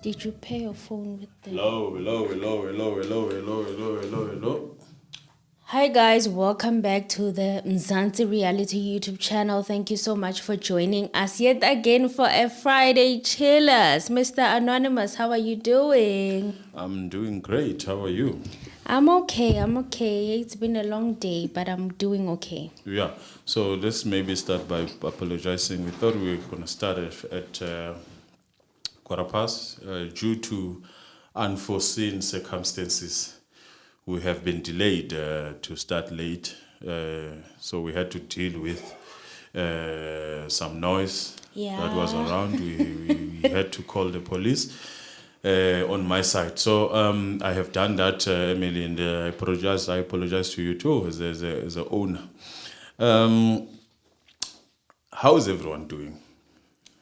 Did you pay your phone with the... Hello. Hi guys, welcome back to the Mzansi Reality YouTube channel. Thank you so much for joining us yet again for a Friday Chillers. Mr. Anonymous, how are you doing? I'm doing great. How are you? I'm okay. It's been a long day, but I'm doing okay. Yeah. So let's maybe start by apologizing. We thought we were going to start at quarter past. Due to unforeseen circumstances, we have been delayed to start late. So we had to deal with some noise that was around. We had to call the police on my side. So I have done that, Emily, and I apologize to you too as an owner. How is everyone doing?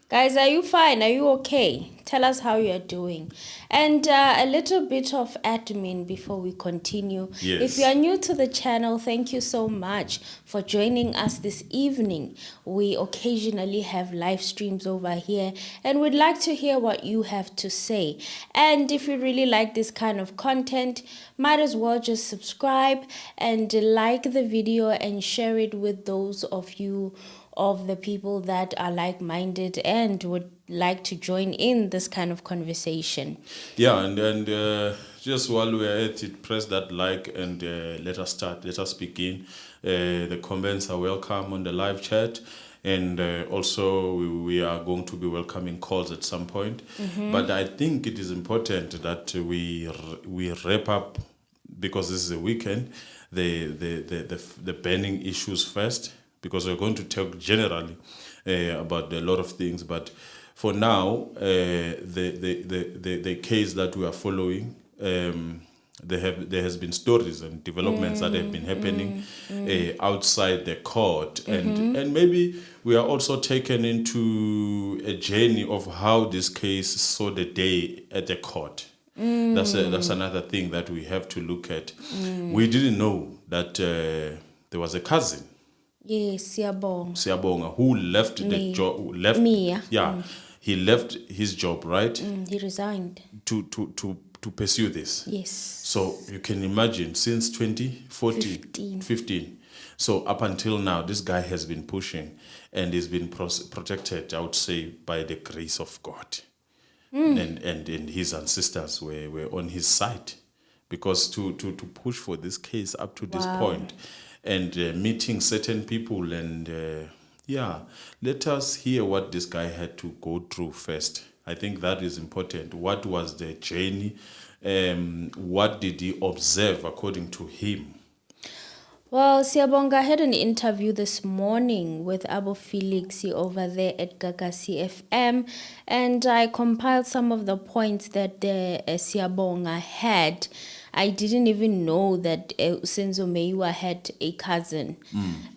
Guys, are you fine? Are you okay? Tell us how you're doing. And a little bit of admin before we continue. Yes. If you are new to the channel, thank you so much for joining us this evening. We occasionally have live streams over here and we'd like to hear what you have to say. And if you really like this kind of content, might as well just subscribe and like the video and share it with those of you of the people that are like-minded and would like to join in this kind of conversation. Yeah, and just while we're at it, press that like and let us begin. The comments are welcome on the live chat, and also we are going to be welcoming calls at some point. But I think it is important that we wrap up, because this is a weekend, the burning issues first, because we're going to talk generally about a lot of things. But for now, the case that we are following, there has been stories and developments that have been happening outside the court, and maybe we are also taken into a journey of how this case saw the day at the court. That's another thing that we have to look at. We didn't know that there was a cousin. Yes, Siyabonga, who left the job. He left his job, right? He resigned to pursue this. Yes. So you can imagine, since 2015. So up until now, this guy has been pushing and is been protected, I would say, by the grace of God. And his ancestors were on his side, because to push for this case up to this point, and meeting certain people, and let us hear what this guy had to go through first. I think that is important. What was the journey? What did he observe according to him? Well, Siyabonga had an interview this morning with Abo Felix over there at Gagasi FM, and I compiled some of the points that Siyabonga had. I didn't even know that Senzo Meyiwa had a cousin.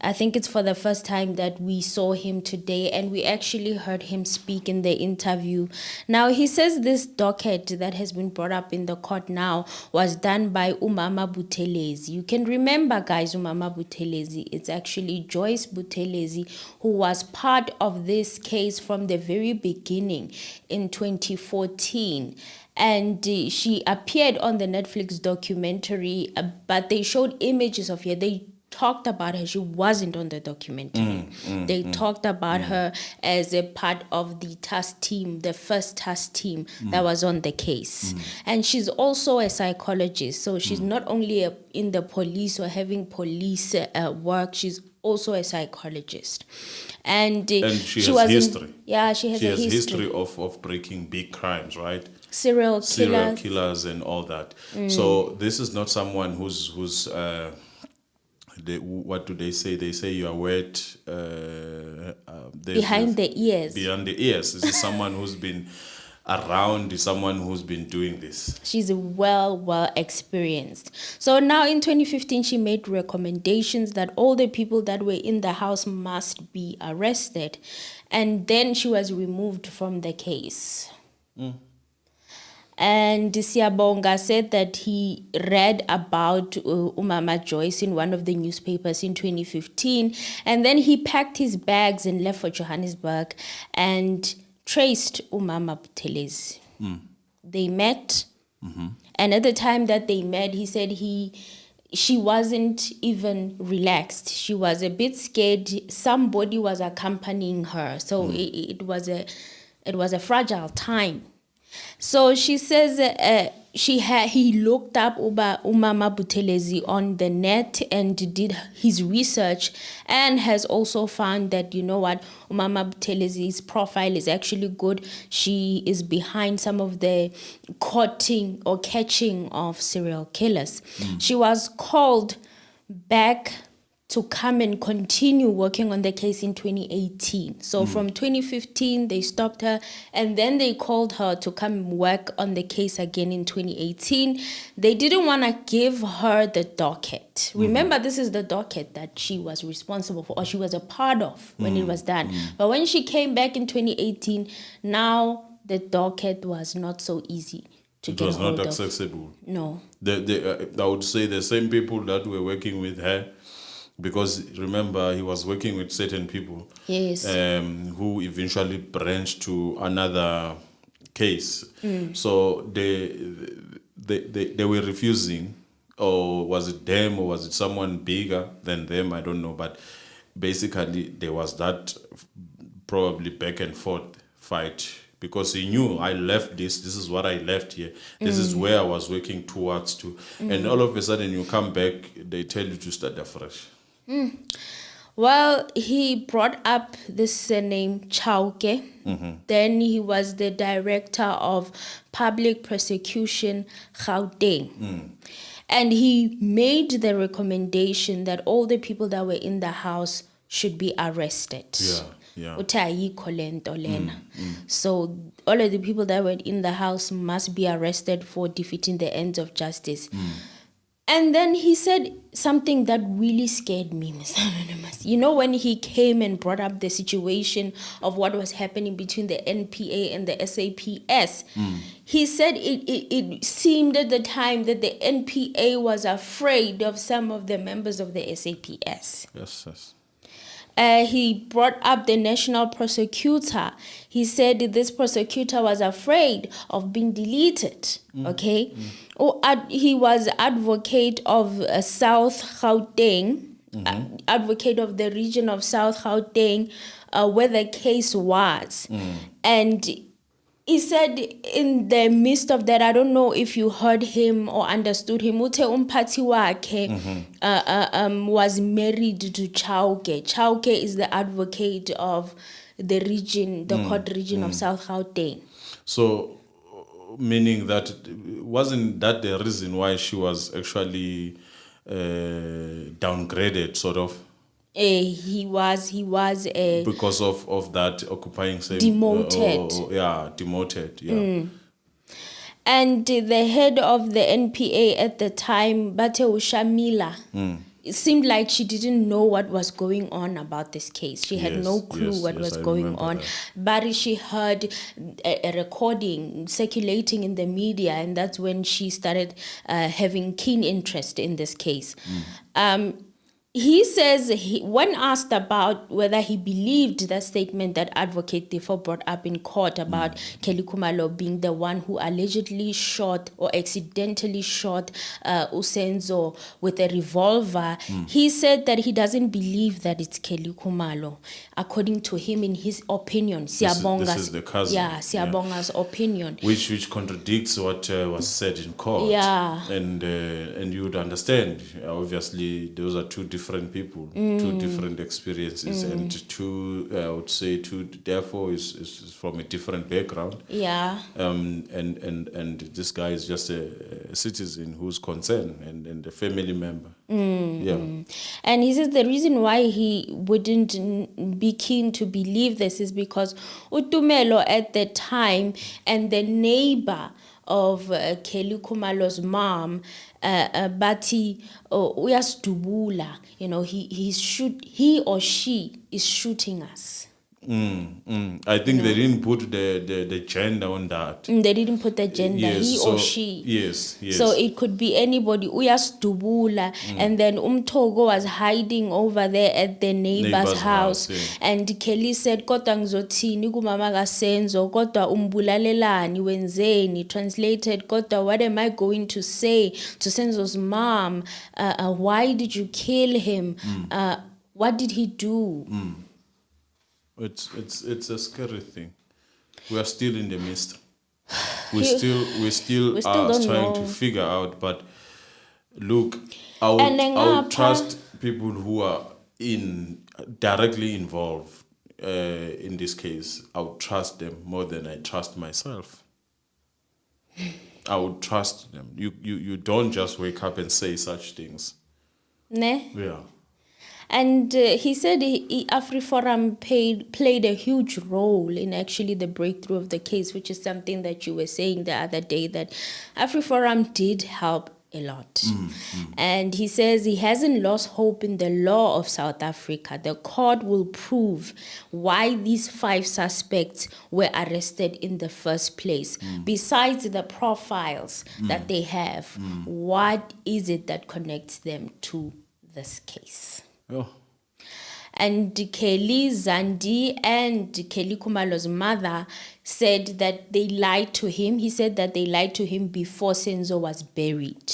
I think it's for the first time that we saw him today, and we actually heard him speak in the interview. Now, he says this docket that has been brought up in the court now was done by Umama Buthelezi. You can remember, guys, Umama Buthelezi. It's actually Joyce Buthelezi, who was part of this case from the very beginning in 2014. And she appeared on the Netflix documentary, but they showed images of her. They talked about her. She wasn't on the documentary. They talked about her as a part of the task team, the first task team that was on the case. And she's also a psychologist. So she's not only in the police or having police work, she's also a psychologist. And she has history. She has a history of breaking big crimes, right? Serial killers and all that. So this is not someone who's what do they say? They say you are wet behind the ears. Beyond the ears. This is someone who's been around, someone who's been doing this. She's well experienced. So now in 2015, she made recommendations that all the people that were in the house must be arrested. And then she was removed from the case. And Siyabonga said that he read about Umama Joyce in one of the newspapers in 2015. And then he packed his bags and left for Johannesburg and traced Umama Buthelezi. they met. And at the time that they met, he said she wasn't even relaxed. She was a bit scared. Somebody was accompanying her. So it was a fragile time. So she says he looked up Umama Buthelezi on the net and did his research, and has also found that, you know what, Umama Buthelezi's profile is actually good. She is behind some of the catching of serial killers. She was called back to come and continue working on the case in 2018. So from 2015, they stopped her, and then they called her to come work on the case again in 2018. They didn't want to give her the docket. Remember, this is the docket that she was responsible for, or she was a part of when it was done. But when she came back in 2018, now the docket was not so easy to get hold of. It was not accessible. No. I would say the same people that were working with her, because remember, he was working with certain people, yes, who eventually branched to another case. So they were refusing, or was it them, or was it someone bigger than them? I don't know. But basically, there was that probably back and forth fight, because he knew, I left this is what I left here, this is where I was working towards to, and all of a sudden you come back, they tell you to start afresh. Well, he brought up this name Chauke. Then he was the director of public prosecution Gauteng. And he made the recommendation that all the people that were in the house should be arrested. Yeah. So all of the people that were in the house must be arrested for defeating the ends of justice. And then he said something that really scared me, Mr. Anonymous. You know, when he came and brought up the situation of what was happening between the NPA and the SAPS, he said it seemed at the time that the NPA was afraid of some of the members of the SAPS. Yes. He brought up the national prosecutor. He said this prosecutor was afraid of being deleted. Okay. He was advocate of South Gauteng, advocate of the region of South Gauteng, where the case was. And he said in the midst of that, I don't know if you heard him or understood him, Ute umphathi wakhe was married to Chauke. Chauke is the advocate of the region, the court region of South Gauteng. So, meaning that, wasn't that the reason why she was actually downgraded, sort of? He was because of that occupying same demoted. Demoted. And the head of the NPA at the time, Bateu Shamila, it seemed like she didn't know what was going on about this case. She had no clue what was going on. But she heard a recording circulating in the media, and that's when she started having keen interest in this case. He says, when asked about whether he believed that statement that Advocate Defo brought up in court about Kelly Khumalo being the one who allegedly shot or accidentally shot Senzo with a revolver, he said that he doesn't believe that it's Kelly Khumalo. According to him, in his opinion, this is the cousin. Yeah, Siyabonga's opinion. Which contradicts what was said in court. Yeah. And you would understand, obviously, those are two different people, two different experiences, and I would say therefore is from a different background. Yeah. And this guy is just a citizen who's concerned and a family member. Yeah. And he says the reason why he wouldn't be keen to believe this is because Utumelo at the time and the neighbor of Kelly Khumalo's mom, Bati Uyasdubula, he or she is shooting us. I think they didn't put the gender on that. They didn't put the gender, Yes, he so, or she. Yes. So it could be anybody. Uyasdubula, and then Umtogo was hiding over there at the neighbor's house. Yeah. And Kelly said, "Kodwa ngizothini kumama kaSenzo, kodwa umbulalelani wenzeni?" Translated, "Kodwa what am I going to say to Senzo's mom? Why did you kill him? What did he do?" It's a scary thing. We are still in the midst. We still are don't trying know. to figure out. But look, I would trust people who are directly involved in this case. I would trust them more than I trust myself. I would trust them. You don't just wake up and say such things. Ne? Yeah. And he said AfriForum played a huge role in actually the breakthrough of the case, which is something that you were saying the other day, that AfriForum did help a lot. And he says he hasn't lost hope in the law of South Africa. The court will prove why these 5 suspects were arrested in the first place. Besides the profiles that they have, what is it that connects them to this case? Oh. And Kelly Zandi and Kelly Kumalo's mother said that they lied to him. He said that they lied to him before Senzo was buried.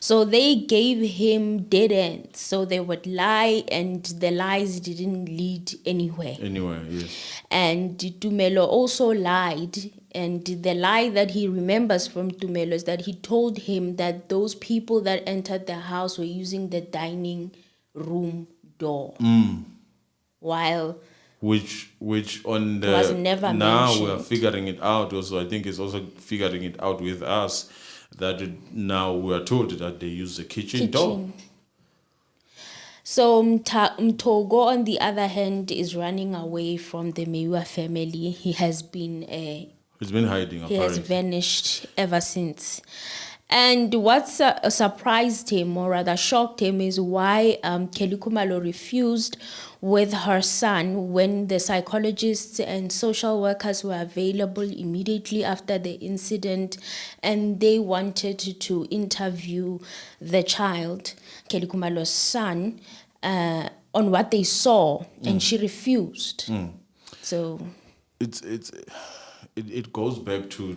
So they gave him dead ends. So they would lie, and the lies didn't lead anywhere. Yes. And Tumelo also lied. And the lie that he remembers from Tumelo is that he told him that those people that entered the house were using the dining room door. While which on the was never now mentioned. we are figuring it out also. I think it's also figuring it out with us that now we are told that they use the kitchen door. So Mtogo, on the other hand, is running away from the Meyiwa family. He has been He's been hiding. He has vanished ever since. And what surprised him, or rather shocked him, is why Kelly Kumalo refused with her son when the psychologists and social workers were available immediately after the incident, and they wanted to interview the child, Kelly Kumalo's son, on what they saw, and she refused. So it goes back to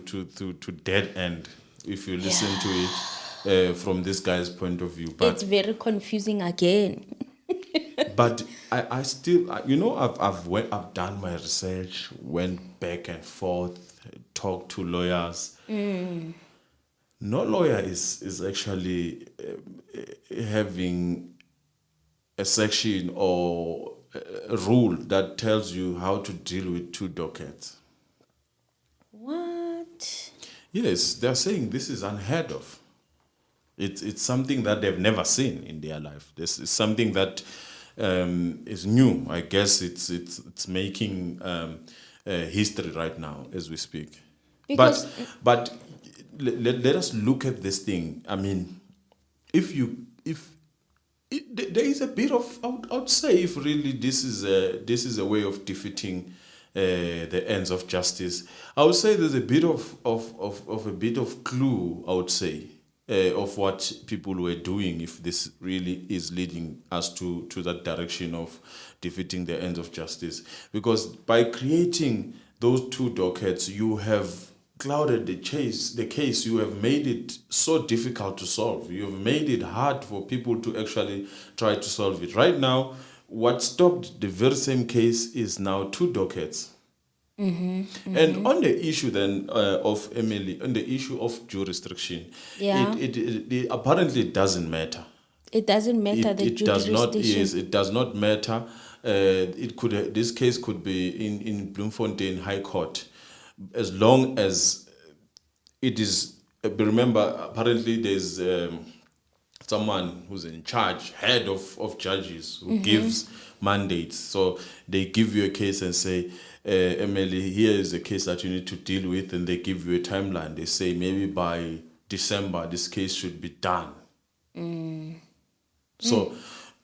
dead end. If you listen to it from this guy's point of view, but it's very confusing again. But I still, I've done my research, went back and forth, talked to lawyers. No lawyer is actually having a section or a rule that tells you how to deal with 2 dockets. What? Yes, they're saying this is unheard of. It's something that they've never seen in their life. This is something that is new. I guess it's making history right now as we speak. Because but let us look at this thing. I mean, there is a bit of, I would say, if really this is a way of defeating the ends of justice, I would say there's a bit of a bit of clue, I would say, of what people were doing, if this really is leading us to that direction of defeating the ends of justice. Because by creating those 2 dockets, you have clouded the case. You have made it so difficult to solve. You have made it hard for people to actually try to solve it. Right now, what stopped the very same case is now 2 dockets. And on the issue then of Emily, on the issue of jurisdiction, it apparently doesn't matter. It doesn't matter. It does not. Yes, it does not matter. This case could be in Bloemfontein High Court, as long as it is. Remember, apparently there's someone who's in charge, head of judges, who gives mandates. So they give you a case and say, Emily, here is a case that you need to deal with, and they give you a timeline. They say maybe by December this case should be done. So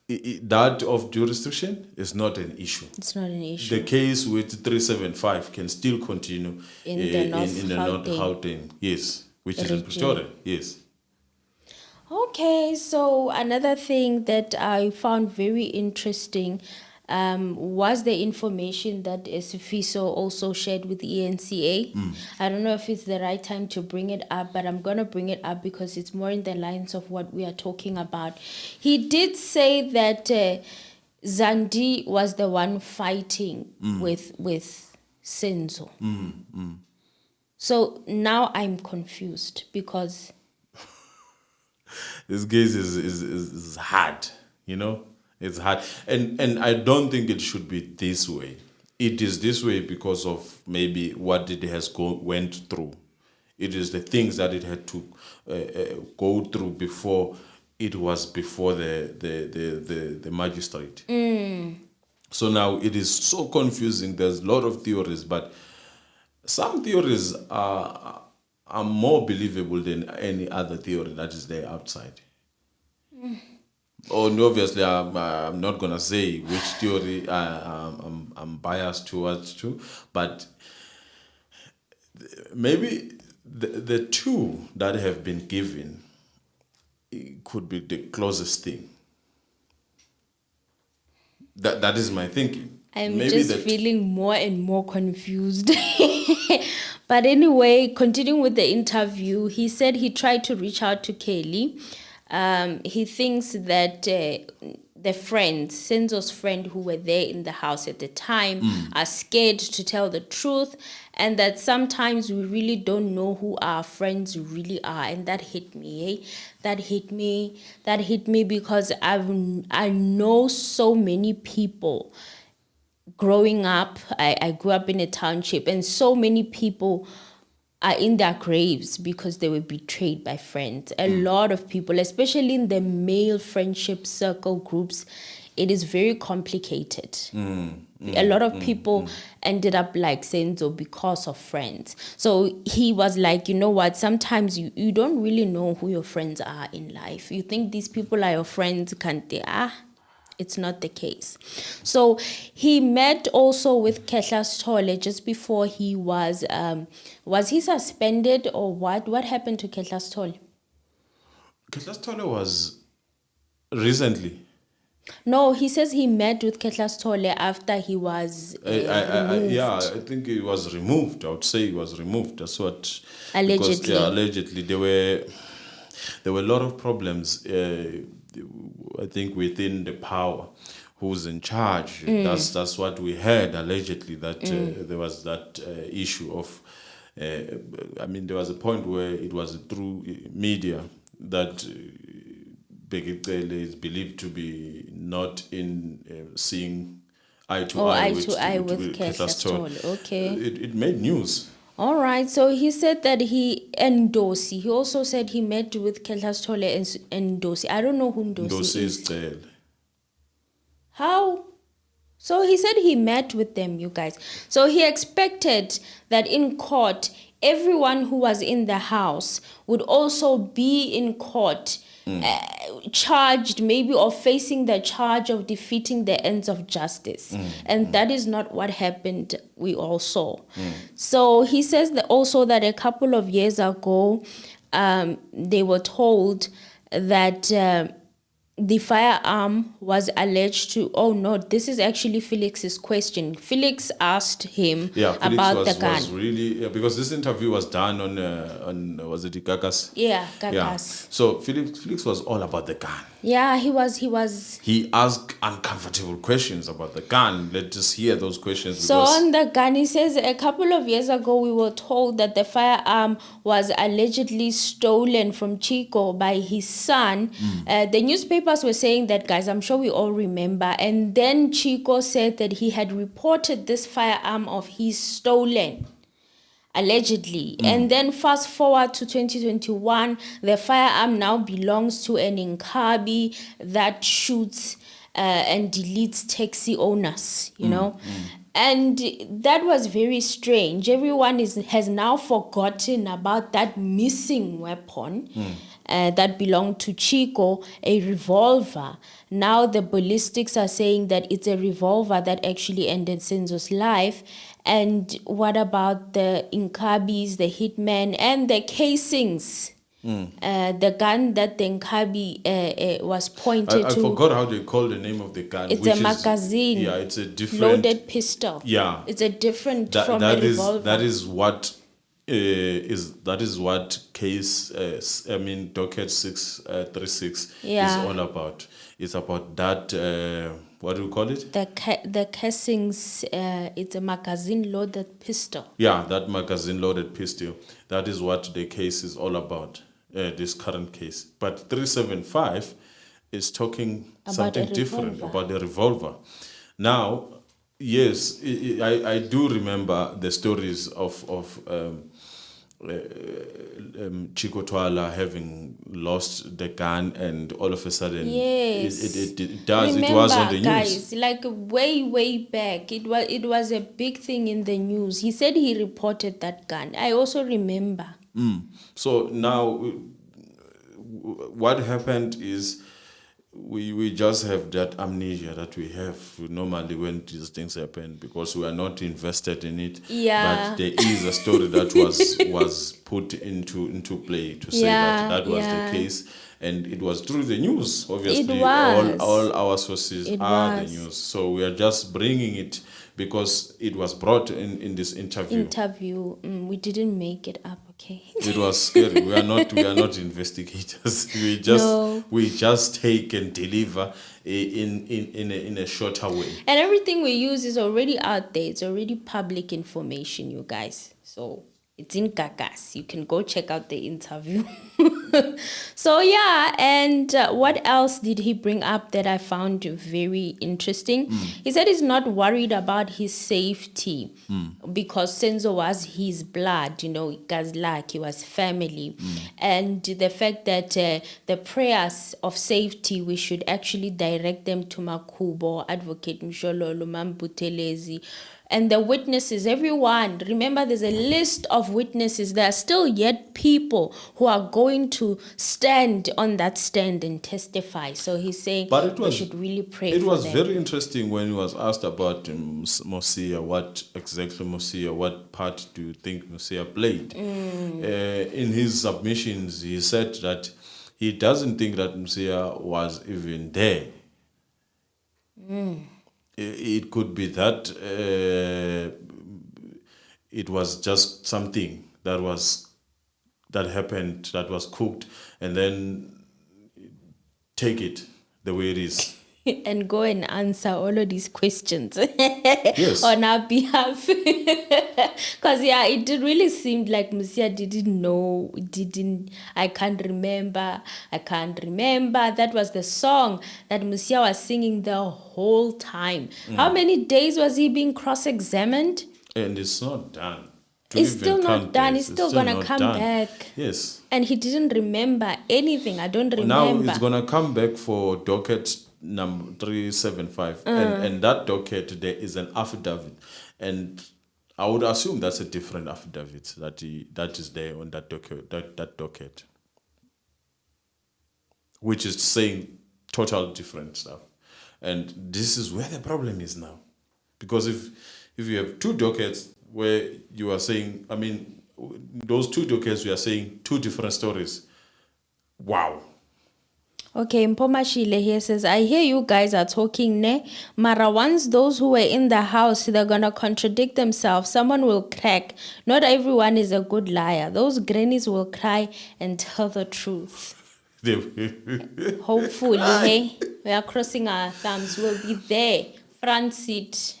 that of jurisdiction is not an issue. It's not an issue. The case with 375 can still continue In the North Gauteng Gauteng, yes, which is in region. Pretoria, yes. Okay, so another thing that I found very interesting was the information that Sifiso also shared with ENCA. I don't know if it's the right time to bring it up, but I'm going to bring it up because it's more in the lines of what we are talking about. He did say that Zandi was the one fighting with Senzo. So now I'm confused because... This case is hard, you know? It's hard. And I don't think it should be this way. It is this way because of maybe what it has went through. It is the things that it had to go through before it was before the magistrate. So now it is so confusing. There's a lot of theories, but some theories are more believable than any other theory that is there outside. And obviously, I'm not going to say which theory I'm biased towards to, but maybe the two that have been given could be the closest thing. That is my thinking. I'm Maybe just feeling more and more confused. But anyway, continuing with the interview, he said he tried to reach out to Kelly. He thinks that the friends, Senzo's friend who were there in the house at the time, are scared to tell the truth, and that sometimes we really don't know who our friends really are. And that hit me, That hit me because I know so many people. Growing up, I grew up in a township, and so many people are in their graves because they were betrayed by friends. A lot of people, especially in the male friendship circle groups, it is very complicated. A lot of people ended up like Senzo because of friends. So he was like, you know what, sometimes you don't really know who your friends are in life. You think these people are your friends, can't they? It's not the case. So he met also with Kehla Stole just before he was he suspended or what? What happened to Kehla Stole? Kehla Stole was recently. No, he says he met with Kehla Stole after he was removed. I think he was removed. I would say he was removed. That's what... Allegedly. Because, allegedly. There were a lot of problems, I think, within the power. Who's in charge? That's what we heard, allegedly, that there was that issue of... there was a point where it was through media that... Begitele is believed to be not in seeing eye to eye with Kehla Stole. Okay. It made news. All right. So he said that he endorsed. He also said he met with Kehla Stole and Ndosi. I don't know who Ndosi is. Ndosi. How? So he said he met with them, you guys. So he expected that in court, everyone who was in the house would also be in court. Charged maybe or facing the charge of defeating the ends of justice. And that is not what happened, we all saw. So he says that also that a couple of years ago, they were told that the firearm was alleged to... Oh no, this is actually Felix's question. Felix asked him about the gun. Was really, because this interview was done on was it Gagas? Yeah, Gagas. Yeah. So Felix was all about the gun. Yeah, he was. He asked uncomfortable questions about the gun. Let's just hear those questions. So on the gun, he says, a couple of years ago, we were told that the firearm was allegedly stolen from Chico by his son. The newspapers were saying that, guys, I'm sure we all remember. And then Chico said that he had reported this firearm of his stolen. Allegedly. And then fast forward to 2021, the firearm now belongs to an Inkabi that shoots and deletes taxi owners, you know. And that was very strange. Everyone has now forgotten about that missing weapon. that belonged to Chico, a revolver. Now the ballistics are saying that it's a revolver that actually ended Senzo's life. And what about the Inkabis, the hitmen, and the casings? The gun that the Nkabi was pointed I to. forgot how they call the name of the gun. It's which a magazine. Yeah, it's a different loaded pistol. Yeah, It's a different from a revolver. That is what case docket 636 is all about. It's about that. What do you call it? The casings. It's a magazine loaded pistol. Yeah, that magazine loaded pistol. That is what the case is all about. This current case, but 375 is talking about something different about the revolver. Now, yes, I do remember the stories of Chico Twala having lost the gun, and all of a sudden, yes, it does. Remember, it was on the news, guys. Like way back, it was a big thing in the news. He said he reported that gun. I also remember. So now, what happened is we just have that amnesia that we have normally when these things happen, because we are not invested in it. Yeah. But there is a story that was put into play to say that was the case, and it was through the news. Obviously, It was. all our sources are the news. So we are just bringing it because it was brought in this interview. We didn't make it up. Okay. It was scary. We are not investigators. We just take and deliver in a shorter way. And everything we use is already out there. It's already public information, you guys. So it's in Gagas. You can go check out the interview. So yeah, and what else did he bring up that I found very interesting? He said he's not worried about his safety because Senzo was his blood, because like he was family. And the fact that the prayers of safety, we should actually direct them to Makubo, Advocate Mshololo, Mambutelezi, and the witnesses, everyone. Remember, there's a list of witnesses. There are still yet people who are going to stand on that stand and testify. So he's saying we should really pray for them. It was very interesting when he was asked about Mosia, what part do you think Mosia played? In his submissions, he said that he doesn't think that Mosia was even there. It could be that it was just something that happened, that was cooked, and then take it the way it is. And go and answer all of these questions Yes. on our behalf. Because, it really seemed like Musia didn't know, I can't remember. That was the song that Musia was singing the whole time. How many days was he being cross-examined? And it's not done. It's still not done. He's still going to come back. Yes. And he didn't remember anything. I don't remember. Now it's going to come back for docket number 375. And that docket, there is an affidavit. And I would assume that's a different affidavit that is there on that docket. Which is saying total different stuff. And this is where the problem is now. Because if you have two dockets where you are saying, those two dockets, we are saying two different stories. Wow. Okay, Mpomashile here says, I hear you guys are talking, ne? Mara, once those who were in the house, they're going to contradict themselves. Someone will crack. Not everyone is a good liar. Those grannies will cry and tell the truth. Hopefully, hey? We are crossing our thumbs. We'll be there. Front seat.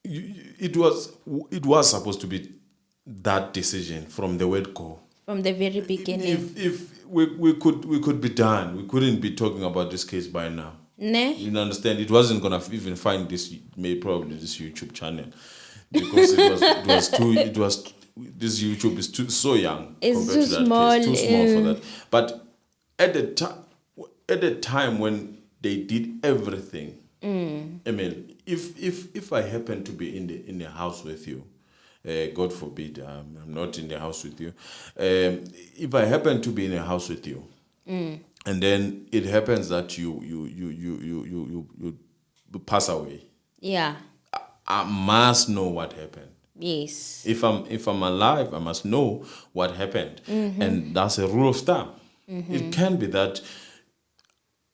It was supposed to be that decision from the word go. From the very beginning. If we could be done, we couldn't be talking about this case by now. Ne? You understand? It wasn't gonna even find this YouTube channel because this YouTube is so young. It's too small. Case, too small for that. But at the time when they did everything, if I happen to be in the house with you, God forbid, I'm not in the house with you. If I happen to be in a house with you, and then it happens that you pass away, Yeah. I must know what happened. Yes. If I'm alive, I must know what happened, and that's a rule of thumb. It can be that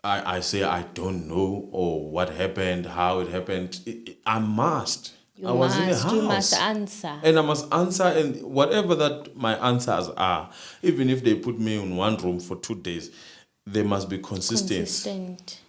I say I don't know or what happened, how it happened. I must. I was in a house. You must answer. And I must answer, and whatever that my answers are, even if they put me in one room for 2 days, they must be consistent.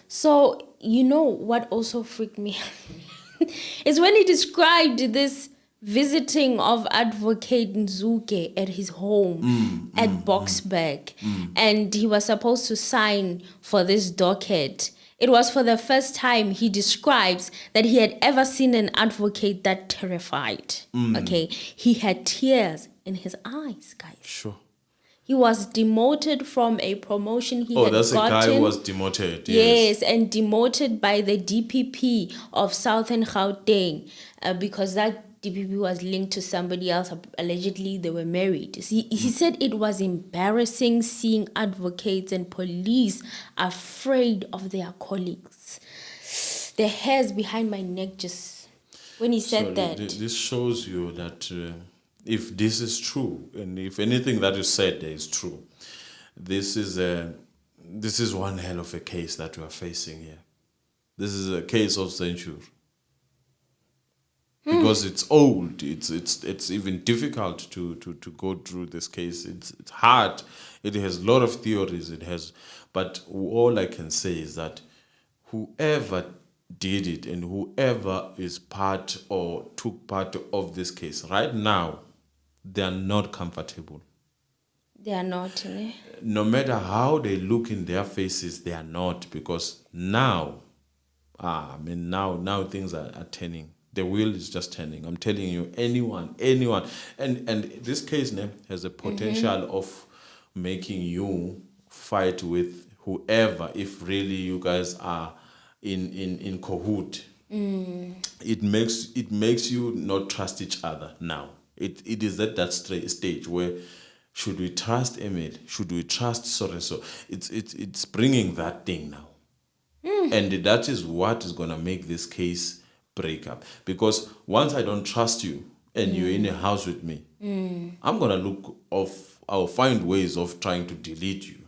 So, you know what also freaked me out is when he described this visiting of Advocate Nzuke at his home at Boksburg, and he was supposed to sign for this docket. It was for the first time he describes that he had ever seen an advocate that terrified. Okay, he had tears in his eyes, guys. Sure. He was demoted from a promotion he had that's gotten. a guy who was demoted. Yes, and demoted by the DPP of Southern Gauteng because that DPP was linked to somebody else. Allegedly, they were married. He said it was embarrassing seeing advocates and police afraid of their colleagues. The hairs behind my neck just when he said that. This shows you that if this is true, and if anything that is said there is true, this is one hell of a case that we are facing here. This is a case of censure. Because it's old, it's even difficult to go through this case. It's hard. It has a lot of theories. But all I can say is that whoever did it and whoever is part or took part of this case right now, they are not comfortable. They are not. No matter how they look in their faces, they are not, because now things are turning. The wheel is just turning. I'm telling you, anyone, and this case has a potential of making you fight with whoever if really you guys are in cahoot. It makes you not trust each other now. It is at that stage where should we trust Emil? Should we trust so? It's bringing that thing now, and that is what is gonna make this case break up. Because once I don't trust you and you're in a house with me, I'm gonna I'll find ways of trying to delete you.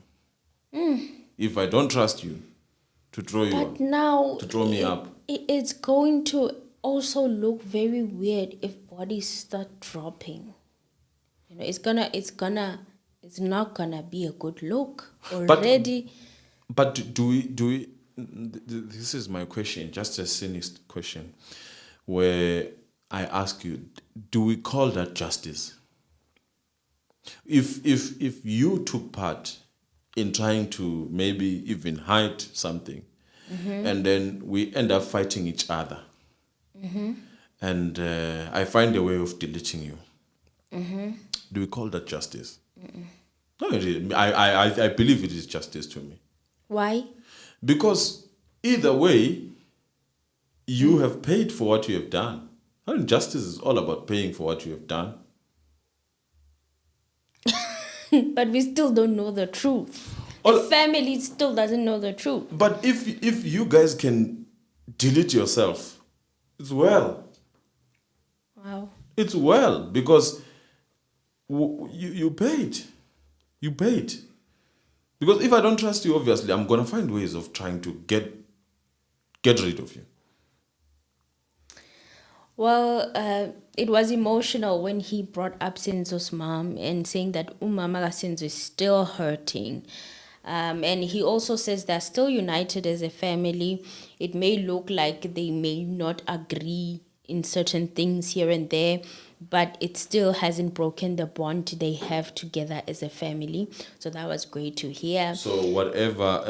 If I don't trust you, to throw you But now to throw me up. It's going to also look very weird if bodies start dropping. It's not gonna be a good look already. But do we? This is my question, just a cynic question, where I ask you: do we call that justice? If you took part in trying to maybe even hide something, and then we end up fighting each other, and I find a way of deleting you, do we call that justice? No, I believe it is justice to me. Why? Because either way, you have paid for what you have done. And justice is all about paying for what you have done. But we still don't know the truth. The family still doesn't know the truth. But if you guys can delete yourself, it's well. Wow. It's well, because you paid. You paid. Because if I don't trust you, obviously, I'm going to find ways of trying to get rid of you. Well, it was emotional when he brought up Senzo's mom and saying that Umama Senzo is still hurting. And he also says they're still united as a family. It may look like they may not agree in certain things here and there, but it still hasn't broken the bond they have together as a family. So that was great to hear. So whoever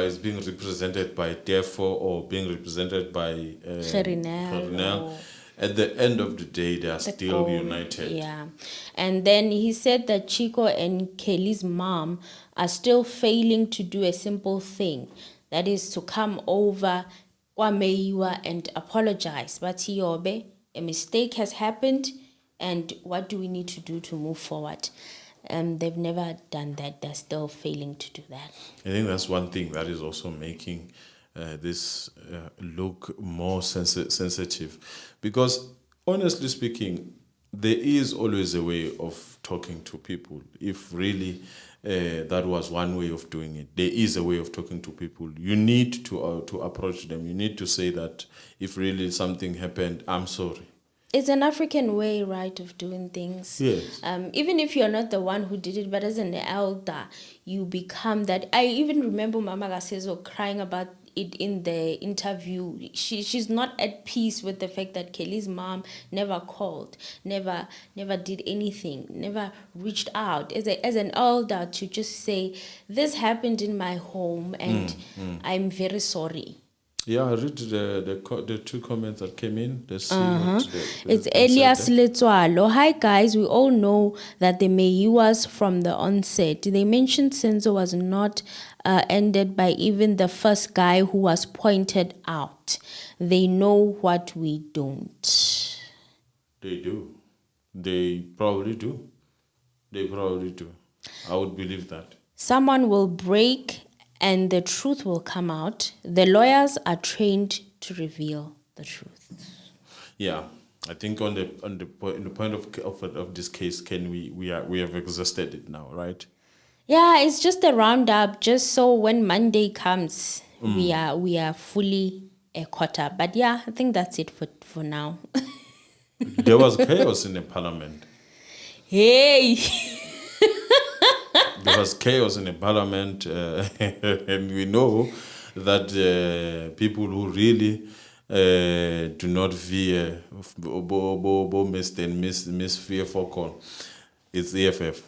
is being represented by DEFO or being represented by Colonial, at the end of the day, they are still united. Yeah. And then he said that Chico and Kelly's mom are still failing to do a simple thing. That is to come over Meyiwa and apologize. But Yobe, a mistake has happened, and what do we need to do to move forward? They've never done that. They're still failing to do that. I think that's one thing that is also making this look more sensitive. Because, honestly speaking, there is always a way of talking to people. If really that was one way of doing it, there is a way of talking to people. You need to approach them. You need to say that if really something happened, I'm sorry. It's an African way, right, of doing things. Yes. Even if you're not the one who did it, but as an elder, you become that. I even remember Mama Gasezo crying about it in the interview. She's not at peace with the fact that Kelly's mom never called, never did anything, never reached out as an elder to just say, this happened in my home and I'm very sorry. Yeah, I read the two comments that came in. Let's see what It's Elias Letsualo. Hi guys, we all know that the Meyiwas from the onset. They mentioned Senzo was not ended by even the first guy who was pointed out. They know what we don't. They do. They probably do. They probably do. I would believe that. Someone will break and the truth will come out. The lawyers are trained to reveal the truth. Yeah, I think on the point of this case, we have exhausted it now, right? Yeah, it's just a roundup, just so when Monday comes, we are fully caught up. But yeah, I think that's it for now. There was chaos in the parliament. Hey. There was chaos in the parliament, and we know that people who really do not fear miss fear for call. It's EFF.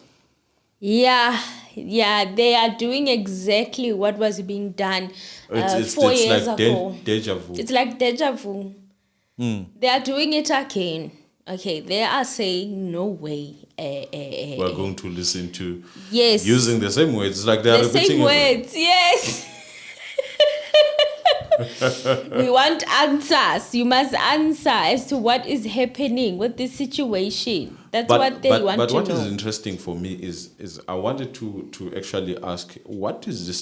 Yeah, they are doing exactly what was being done 4 years like ago. Deja vu. It's like deja vu. They are doing it again. Okay, they are saying no way. We're going to listen to Yes. using the same words. It's like they're The repeating same words, yes. We want answers. You must answer as to what is happening with this situation. That's what they want but to what know. is interesting for me is I wanted to actually ask, what is the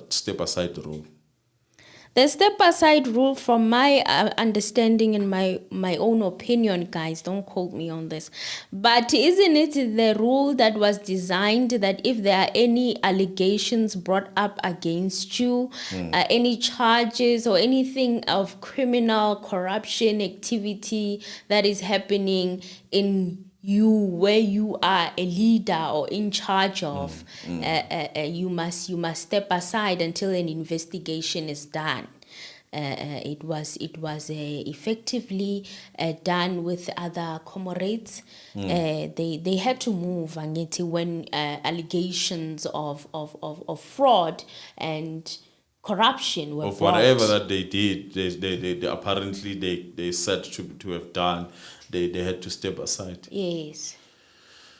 step aside rule? The step-aside rule, from my understanding and my own opinion, guys, don't quote me on this, but isn't it the rule that was designed that if there are any allegations brought up against you, any charges or anything of criminal corruption activity that is happening in you where you are a leader or in charge of, you must step aside until an investigation is done. It was effectively done with other comrades. They had to move when allegations of fraud and corruption were Of brought. whatever that they did, they apparently they said to have done, they had to step aside. Yes,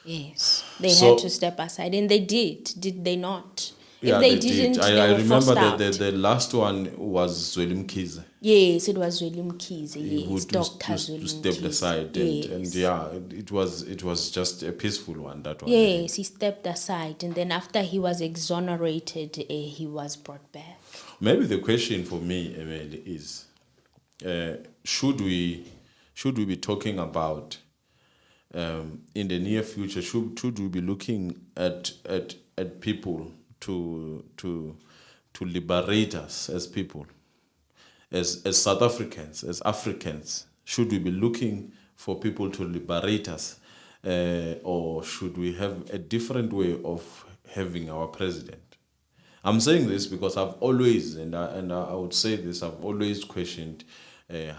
they So- had to step aside, and they did they not? Yeah, If they didn't, did. they I were remember forced that out. the last one was Zwelim Kize. Yes, it was William Keys. Who Yes, Dr. to stepped Keys. aside, Yes. and yeah, it was just a peaceful one, that one. Yes, he stepped aside, and then after he was exonerated, he was brought back. Maybe the question for me, Emily, is should we be talking about in the near future? Should we be looking at people to liberate us as people, as South Africans, as Africans? Should we be looking for people to liberate us, or should we have a different way of having our president? I'm saying this because I've always, and I would say this, I've always questioned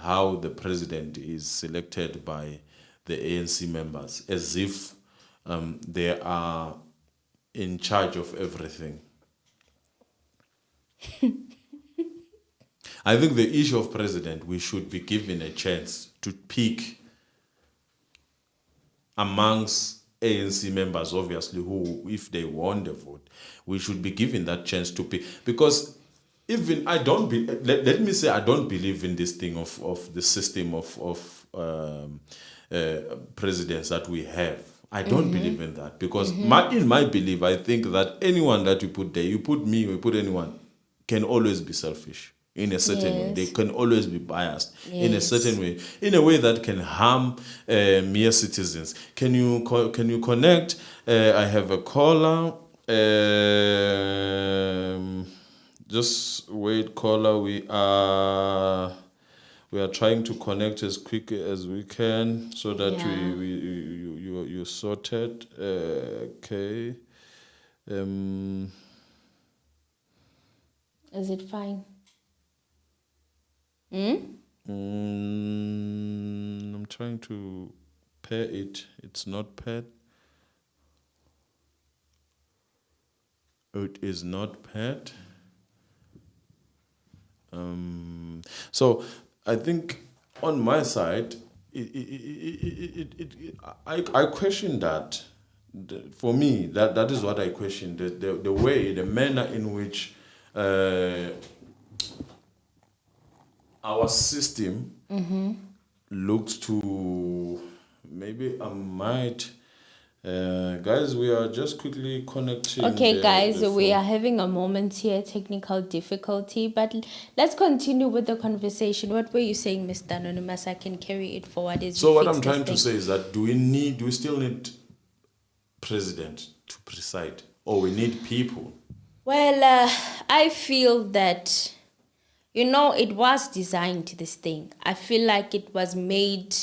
how the president is selected by the ANC members, as if they are in charge of everything. I think the issue of president, we should be given a chance to pick amongst ANC members, obviously, who, if they won the vote, we should be given that chance to pick. Because even I don't be. Let me say I don't believe in this thing of the system of presidents that we have. I don't believe in that because in my belief, I think that anyone that you put there, you put me, you put anyone, can always be selfish in a certain way. They can always be biased in a certain way, in a way that can harm mere citizens. Can you connect? I have a caller. Just wait, caller. We are trying to connect as quick as we can so that you're sorted. Okay. Is it fine? I'm trying to pair it. It's not paired. It is not paired. So I think on my side, I question that. For me, that is what I question. The way, the manner in which our system looks to. Maybe I might. Guys, we are just quickly connecting. Okay, guys, we are having a moment here, technical difficulty, but let's continue with the conversation. What were you saying, Mr. Anonymous? I can carry it forward. So what I'm trying to say is that do we still need president to preside, or we need people? Well, I feel that, it was designed, this thing. I feel like it was made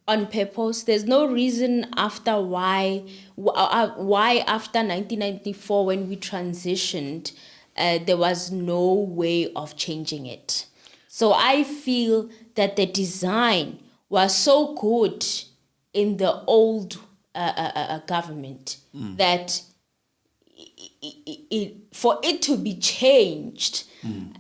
on purpose. There's no reason after why after 1994 when we transitioned, there was no way of changing it. So I feel that the design was so good in the old government that for it to be changed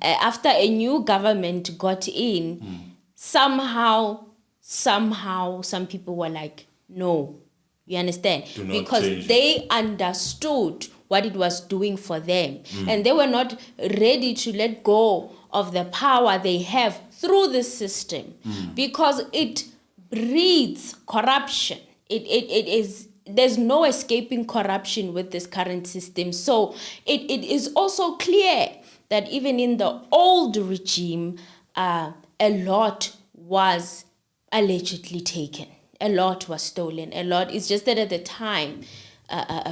after a new government got in, somehow some people were like, no, you understand? Because they understood what it was doing for them. And they were not ready to let go of the power they have through the system because it breeds corruption. It is, there's no escaping corruption with this current system. So it is also clear that even in the old regime, a lot was allegedly taken. A lot was stolen. A lot. It's just that at the time,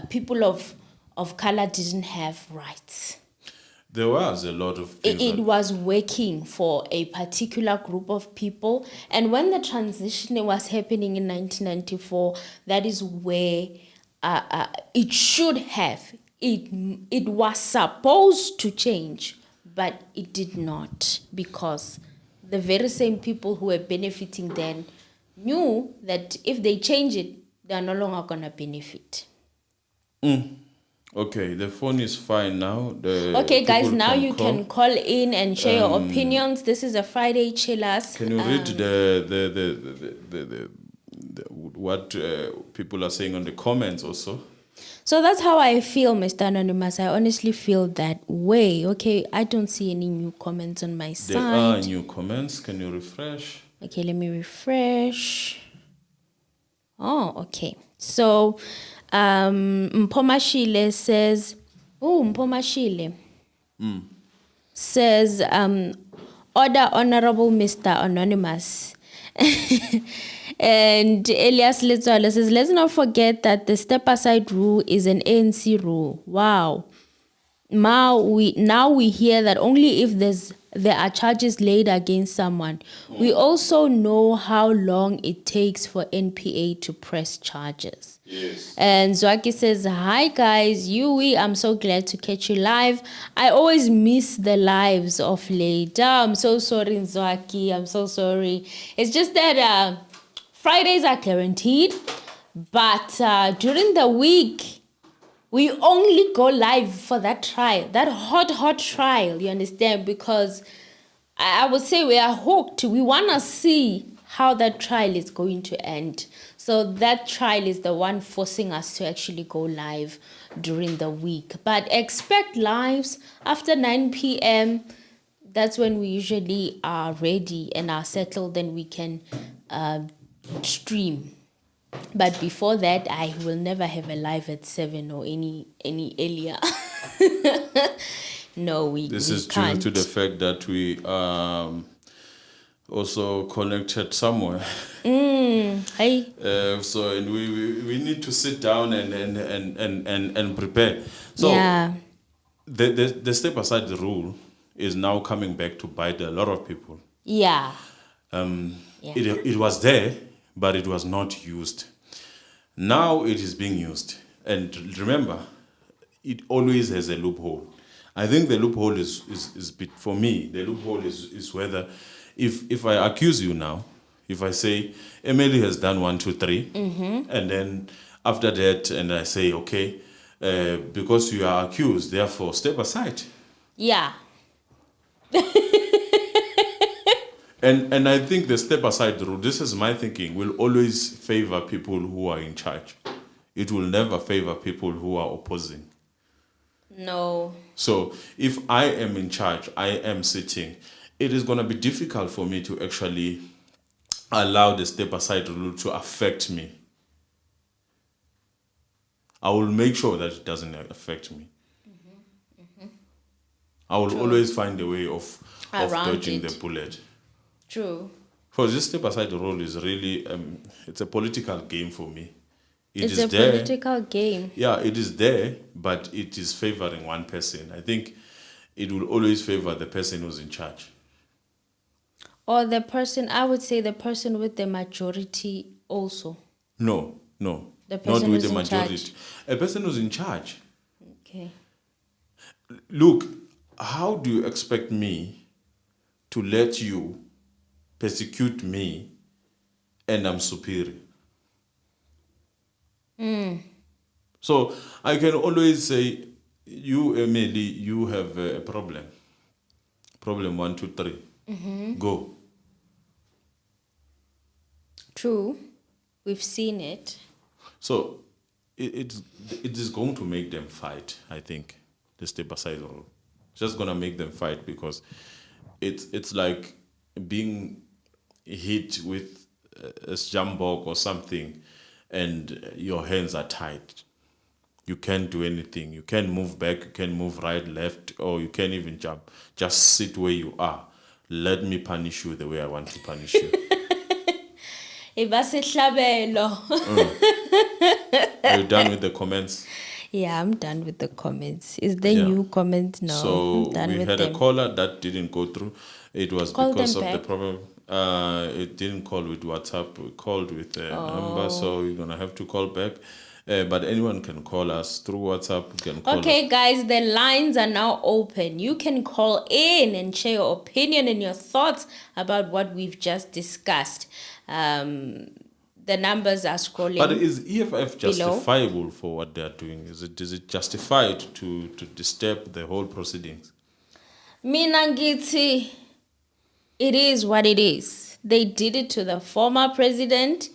people of color didn't have rights. There was a lot of things. It was working for a particular group of people. And when the transition was happening in 1994, that is where it should have. It was supposed to change, but it did not, because the very same people who were benefiting then knew that if they change it, they are no longer going to benefit. Okay, the phone is fine now. Okay, guys, now you can call in and share your opinions. This is a Friday Chillers. Can you read the what people are saying on the comments also? So that's how I feel, Mr. Anonymous. I honestly feel that way. Okay, I don't see any new comments on my side. There are new comments. Can you refresh? Okay, let me refresh. Oh, okay. So, Mpomashile says, Mpomashile says, order Honorable Mr. Anonymous. And Elias Letsoala says, let's not forget that the step-aside rule is an ANC rule. Wow. Now we hear that only if there are charges laid against someone. We also know how long it takes for NPA to press charges. Yes. And Zwaki says, hi guys, I'm so glad to catch you live. I always miss the lives of late. I'm so sorry, Zwaki. I'm so sorry. It's just that Fridays are guaranteed, but during the week, we only go live for that trial, that hot trial, you understand? Because I would say we are hooked. We want to see how that trial is going to end. So that trial is the one forcing us to actually go live during the week. But expect lives after 9 p.m. That's when we usually are ready and are settled, then we can stream. But before that, I will never have a live at 7 or any earlier. No, we This we is can't. due to the fact that we also connected somewhere. Hey, So and we need to sit down and prepare. So yeah, the step aside the rule is now coming back to bite a lot of people. yeah, Yeah. It was there, but it was not used. Now it is being used. And remember, it always has a loophole. I think the loophole is for me, the loophole is whether if I accuse you now, if I say Emily has done 1, 2, 3, and then after that, and I say, okay, because you are accused, therefore step aside. yeah, And I think the step aside rule, this is my thinking, will always favor people who are in charge. It will never favor people who are opposing. no, So if I am in charge, I am sitting, it is going to be difficult for me to actually allow the step aside rule to affect me. I will make sure that it doesn't affect me. I will always find a way of Around dodging it. the bullet. True. Because this step aside rule is really, it's a political game for me. It's a political game. Yeah, it is there, but it is favoring one person. I think it will always favor the person who's in charge. Or the person, I would say the person with the majority also. No. The Not person with who's the in majority. charge. A person who's in charge. Okay. Look, how do you expect me to let you persecute me and I'm superior? So I can always say, you, Emily, you have a problem. Problem 1, 2, 3. Go. True. We've seen it. So it is going to make them fight, I think, the step aside rule. It's just going to make them fight because it's like being hit with a jambok or something and your hands are tied. You can't do anything. You can't move back, you can't move right, left, or you can't even jump. Just sit where you are. Let me punish you the way I want to punish you. Are you done with the comments? Yeah, I'm done with the comments. Is there Yeah. new comments? No, So I'm done we with had them. a caller that didn't go through. It was Call because them of the back. problem. It didn't call with WhatsApp. We called with a number, so you're gonna have to call back. But anyone can call us through WhatsApp. You can call us. Okay, guys, the lines are now open. You can call in and share your opinion and your thoughts about what we've just discussed. The numbers are scrolling. But is EFF below. justifiable for what they are doing? Is it justified to disturb the whole proceedings? Mina ngithi, it is what it is. They did it to the former president.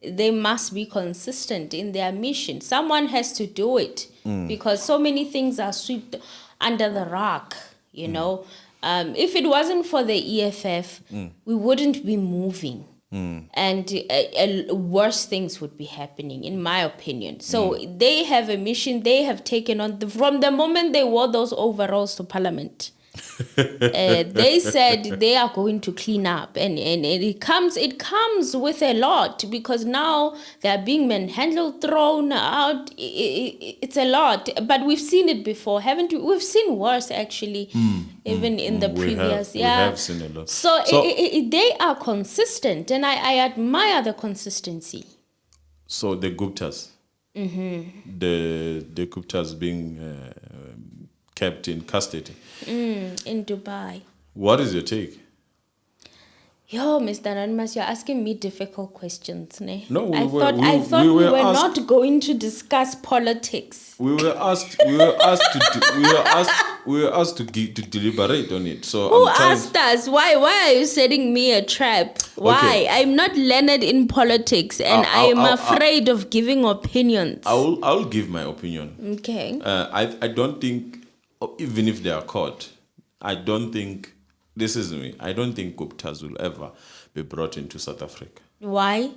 They must be consistent in their mission. Someone has to do it because so many things are swept under the rug, you know. If it wasn't for the EFF, we wouldn't be moving. And worse things would be happening, in my opinion. So they have a mission. They have taken on, from the moment they wore those overalls to Parliament. They said they are going to clean up, and it comes with a lot, because now they are being manhandled, thrown out. It's a lot, but we've seen it before, haven't we? We've seen worse, actually, even in the previous. We have seen a lot. So they are consistent, and I admire the consistency. So the Guptas, the Guptas being kept in custody. In Dubai. What is your take? Yo, Mr. Anonymous, you're asking me difficult questions, ne? No, I thought we were not going to discuss politics. We were asked to deliberate on it. So Who I'm trying. asked us? Why are you setting me a trap? Why? Okay. I'm not learned in politics and I'm afraid of giving opinions. I'll give my opinion. Okay. I don't think, even if they are caught, I don't think, this is me, I don't think Guptas will ever be brought into South Africa. Why?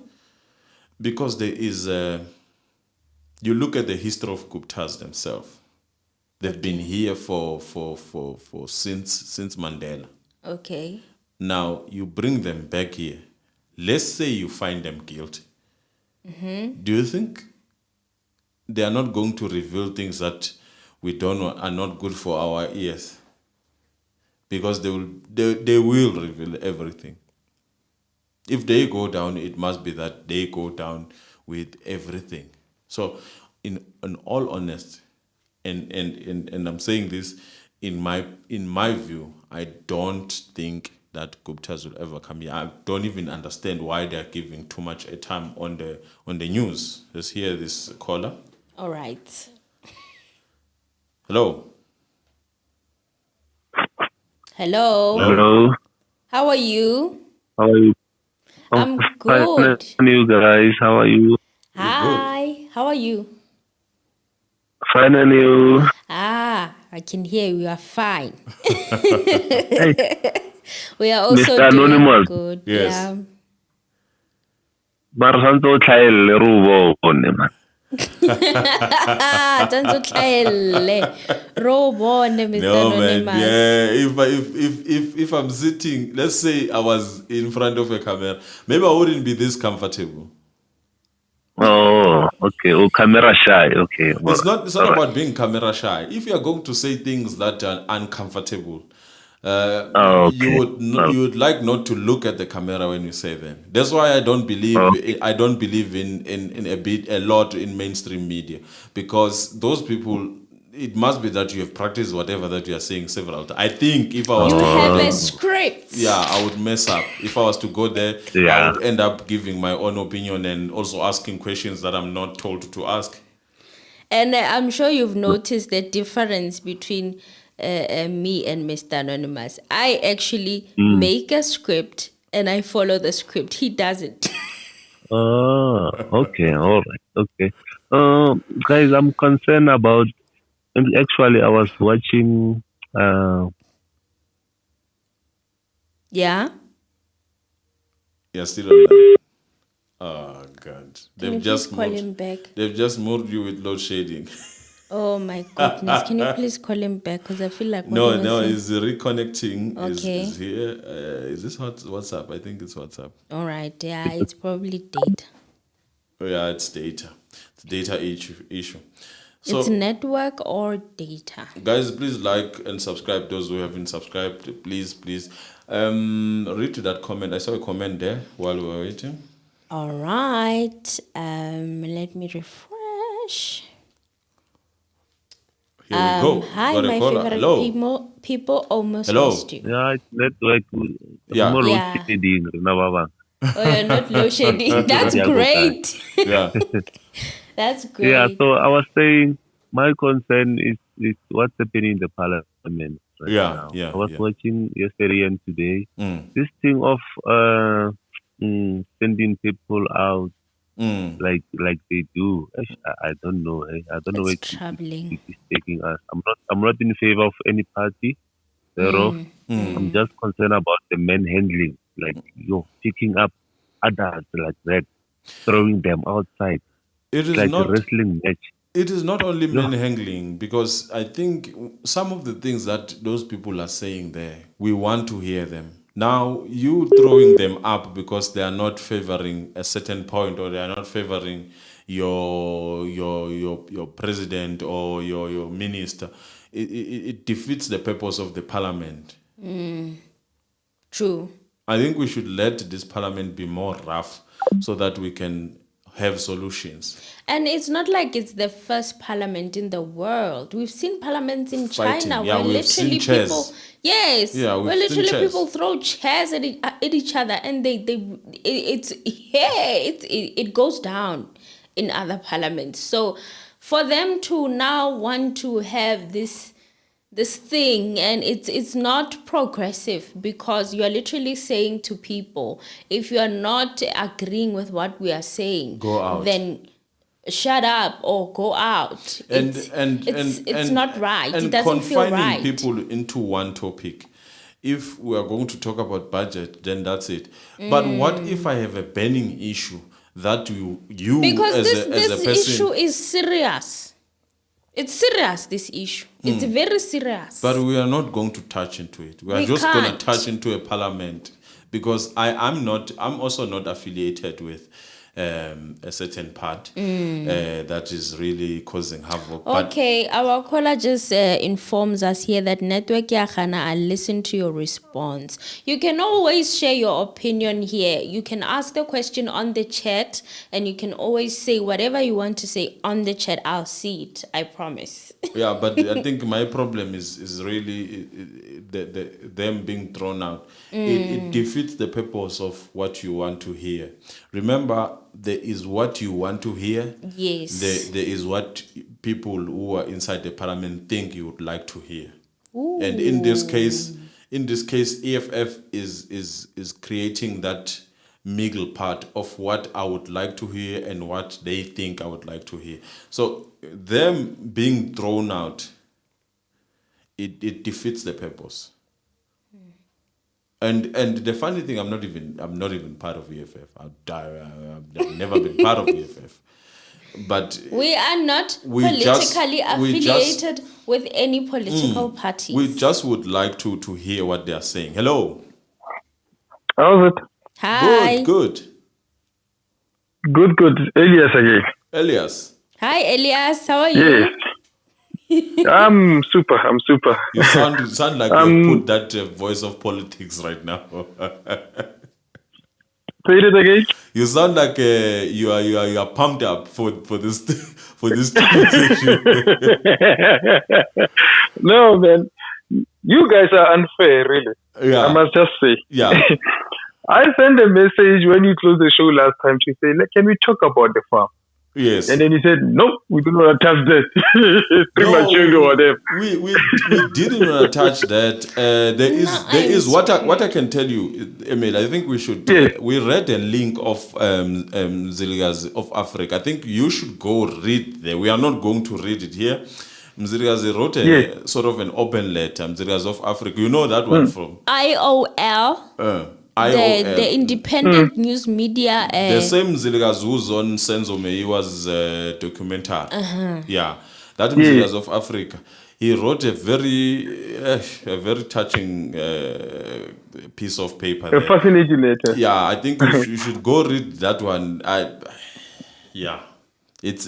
Because there is, you look at the history of Guptas themselves. They've been here for since Mandela. Okay. Now you bring them back here. Let's say you find them guilty. Do you think they are not going to reveal things that we don't know are not good for our ears? Because they will reveal everything. If they go down, it must be that they go down with everything. So, in all honesty, and I'm saying this in my view, I don't think that Guptas will ever come here. I don't even understand why they are giving too much airtime on the news. Let's hear this caller. All right. Hello. Hello. Hello. How are you? How are you? I'm fine, good. you guys. How are you? Hi. How are you? Fine, and you? I can hear you are fine. Hey, We are also Mr. doing Anonymous. good. Yes. Yeah. Marasanto tlhaelle re o bone man. Tsanzo tlhaelle. Ro bone, Mr. No, man. Anonymous. Yeah, if I'm sitting, let's say I was in front of a camera, maybe I wouldn't be this comfortable. Oh, okay. Oh, camera shy. Okay. It's not about being camera shy. If you are going to say things that are uncomfortable, Okay. you would like not to look at the camera when you say them. That's why I don't believe in a lot in mainstream media, because those people, it must be that you have practiced whatever that you are saying several times. I think if I was You to have go a there, script. yeah, I would mess up. If I was to go there, I Yeah. would end up giving my own opinion and also asking questions that I'm not told to ask. And I'm sure you've noticed the difference between me and Mr. Anonymous. I actually make a script and I follow the script. He doesn't. Oh, okay. All right. Okay. Guys, I'm concerned about. And actually, I was watching. Yeah? You're still on that. Oh God. Can you please call him back? They've just moved you with load shedding. Oh my goodness. Can you please call him back? Because I feel like what he was No, saying- he's reconnecting. Okay. Is here. Is this WhatsApp? I think it's WhatsApp. All right. Yeah, it's probably data. Oh yeah, it's data. It's data issue. So It's network or data. guys, please like and subscribe. Those who haven't subscribed, please. Read to that comment. I saw a comment there while we were waiting. All right. Let me refresh. Here we go. Hi, Got a my caller. favorite Hello. people almost Hello. lost you. Yeah, it's network. Yeah. More Yeah. load shedding, remember? Oh, you're not low shedding. That's Yeah, go great. Yeah. That's great. Yeah, so I was saying my concern is what's happening in the parliament right Yeah, now. yeah, I was yeah. watching yesterday and today. Mm. This thing of sending people out Mm. like they do. I don't know. I don't know where It's troubling. it is taking us. I'm not in favor of any party. Thereof, I'm just concerned about the manhandling, like you're picking up adults like that, throwing them outside. It is Like not. a wrestling match. It is not only Yeah. manhandling, because I think some of the things that those people are saying there, we want to hear them. Now, you throwing them up because they are not favoring a certain point, or they are not favoring your president or your minister, it defeats the purpose of the parliament. True. I think we should let this parliament be more rough so that we can have solutions. And it's not like it's the first parliament in the world. We've seen parliaments in Fighting. China Yeah, where we've literally seen chairs. people, yes, Yeah, we've where seen literally chairs. people throw chairs at each other, and it goes down in other parliaments. So for them to now want to have this thing, and it's not progressive, because you are literally saying to people, if you are not agreeing with what we are saying, Go out. then shut up or go out. It's not right. And It doesn't feel confining right. people into one topic. If we are going to talk about budget, then that's it. But what if I have a burning issue that you Because as this a person, issue is serious. It's serious, this issue. It's very serious. but we are not going to touch into it. We are We just going to can't. touch into a parliament, because I'm also not affiliated with a certain part that is really causing havoc. Okay, our caller just informs us here that Network Yakhana, I listen to your response. You can always share your opinion here. You can ask the question on the chat, and you can always say whatever you want to say on the chat. I'll see it, I promise. Yeah, but I think my problem is really them being thrown out. It defeats the purpose of what you want to hear. Remember, there is what you want to hear. Yes. There is what people who are inside the parliament think you would like to hear. Ooh. And in this case, EFF is creating that middle part of what I would like to hear and what they think I would like to hear. So them being thrown out, it defeats the purpose. And the funny thing, I'm not even part of EFF. I've never been part of EFF. But we are not we politically just- affiliated with any political parties. we just would like to hear what they are saying. Hello. How's it? Hi. Good. Good. Elias again. Elias, Hi, Elias. How are you? Yes. I'm super. you sound like you put that voice of politics right now. Say it again. You sound like you are pumped up for this for this conversation. No, man. You guys are unfair, really. Yeah. I must just say. Yeah. I sent a message when you closed the show last time to say, can we talk about the farm? Yes. And then he said, nope, we do not touch that. It's premature or whatever. We didn't want to touch that. There is what I can tell you, Emil. I think we should. Yes. We read a link of Mzilikazi of Africa. I think you should go read there. We are not going to read it here. Mzilikazi wrote a sort of an open letter. Mzilikazi of Africa. You know that one from IOL. IOL. The independent news media. The same Mzilikazi who's on Senzo Meyiwa's documentary. Yeah, that Mzilikazi of Africa. He wrote a very touching piece of paper. A There. fascinating letter. Yeah, I think you should go read that one. It's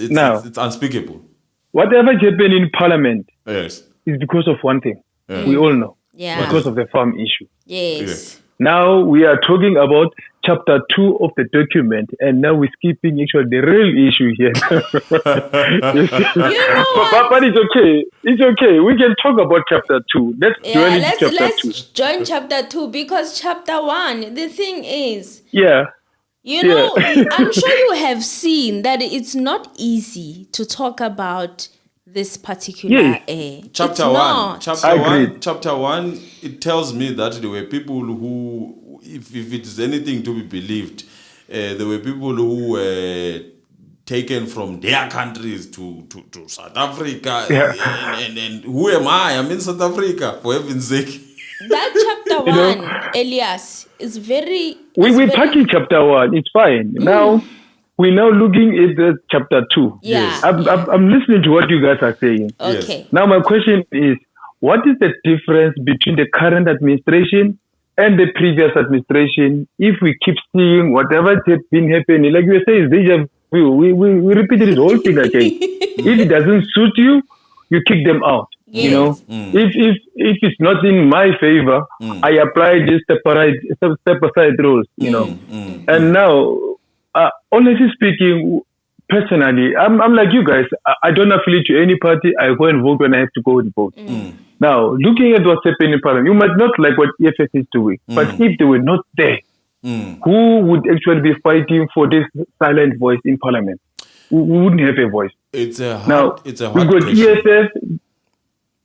unspeakable. Whatever happened in Parliament Yes. is because of one thing. We all know. Yeah. Because of the farm issue. Yes. Now we are talking about chapter 2 of the document, and now we're skipping actually the real issue here. But it's okay. It's okay. We can talk about chapter 2. Let's join into chapter 2. Let's join chapter 2, because chapter 1, the thing is, Yeah. you know, I'm sure you have seen that it's not easy to talk about this particular Chapter It's 1. not. Chapter 1, it tells me that there were people who, if it is anything to be believed, there were people who were taken from their countries to South Africa. Yeah. And who am I? I'm in South Africa, for heaven's sake. That chapter 1, Elias, is very... We're packing chapter 1. It's fine. Now, we're now looking at the chapter 2. Yeah. I'm listening to what you guys are saying. Okay. Now, my question is, what is the difference between the current administration and the previous administration if we keep seeing whatever has been happening? Like you say, it's deja vu. We repeated this whole thing again. If it doesn't suit you, you kick them out. Yes. You know, if it's not in my favor, I apply this step aside rules. You know, and now honestly speaking, personally, I'm like you guys. I don't affiliate to any party. I go and vote when I have to go and vote. Now, looking at what's happening in Parliament, you might not like what EFF is doing, but if they were not there, who would actually be fighting for this silent voice in Parliament? We wouldn't have a voice. It's a hard, Now, it's a we've hard got question. EFF.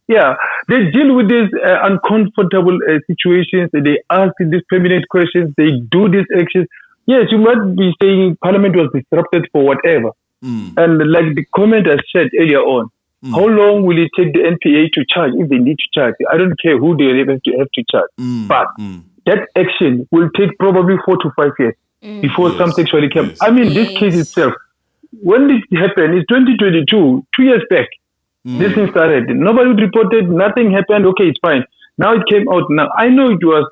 Yeah, they deal with these uncomfortable situations. They ask these permanent questions. They do these actions. Yes, you might be saying Parliament was disrupted for whatever. And like the comment I said earlier on, how long will it take the NPA to charge if they need to charge? I don't care who they have to charge. But that action will take probably 4 to 5 years before something actually comes. I mean, this case itself, when it happened, it's 2022, 2 years back. This thing started. Nobody reported, nothing happened. Okay, it's fine. Now it came out. Now I know it was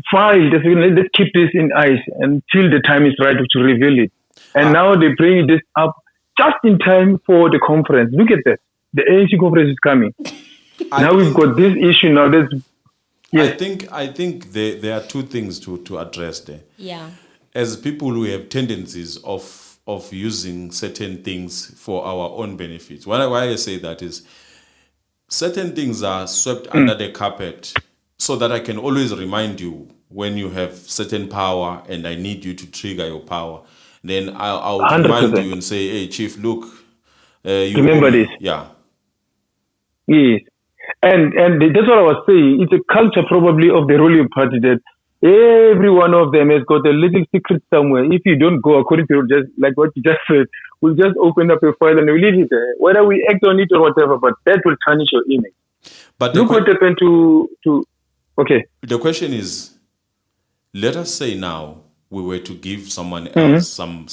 filed. Let's keep this in ice until the time is right to reveal it. And now they bring this up just in time for the conference. Look at that. The ANC conference is coming. Now we've got this issue now. Yes. I think there are two things to address there. Yeah. As people who have tendencies of using certain things for our own benefits. Why I say that is certain things are swept under the carpet so that I can always remind you when you have certain power and I need you to trigger your power. Then I'll remind you and say, hey, Chief, look. You remember this? Yeah. Yes. And that's what I was saying. It's a culture probably of the ruling party that every one of them has got a little secret somewhere. If you don't go according to just like what you just said, we'll just open up a file and we'll leave it there. Whether we act on it or whatever, but that will tarnish your image. But look what happened to okay. The question is, let us say now we were to give someone else, some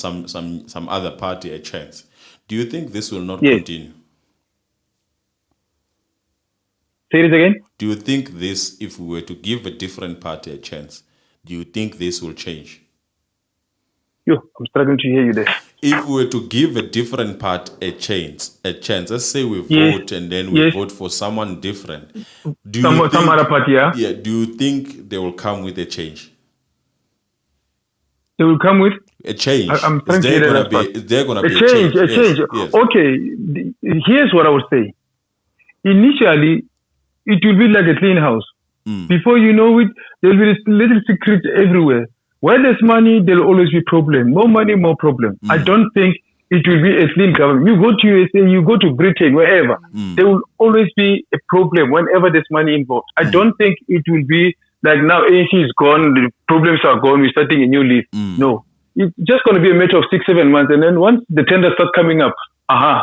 other party a chance. Do you think this will not continue? Say it again. Do you think this, if we were to give a different party a chance, do you think this will change? I'm struggling to hear you there. If we were to give a different party a chance, let's say we vote and then we vote for someone different. Some other party, yeah? Yeah. Do you think they will come with a change? They will come with a change. I'm trying to hear that. Is there going to be a change? A change. Yes. Okay. Here's what I would say. Initially, it will be like a clean house. Before you know it, there will be this little secret everywhere. Where there's money, there will always be problem. More money, more problem. I don't think it will be a clean government. You go to USA, you go to Britain, wherever. There will always be a problem whenever there's money involved. I don't think it will be like now ANC is gone, the problems are gone, we're starting a new leaf. No. It's just going to be a matter of 6-7 months. And then once the tenders start coming up,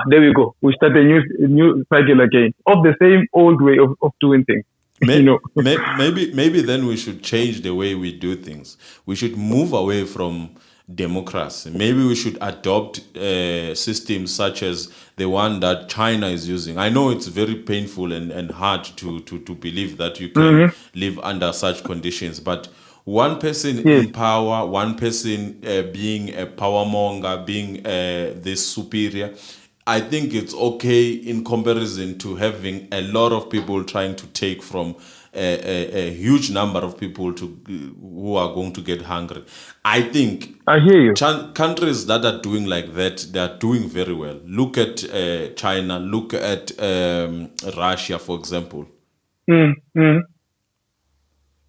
there we go. We start a new cycle again of the same old way of doing things. Maybe then we should change the way we do things. We should move away from democracy. Maybe we should adopt systems such as the one that China is using. I know it's very painful and hard to believe that you can live under such conditions, but one person in power, one person being a power monger, being this superior, I think it's okay in comparison to having a lot of people trying to take from a huge number of people who are going to get hungry. I think I hear you. Countries that are doing like that, they are doing very well. Look at China, look at Russia, for example.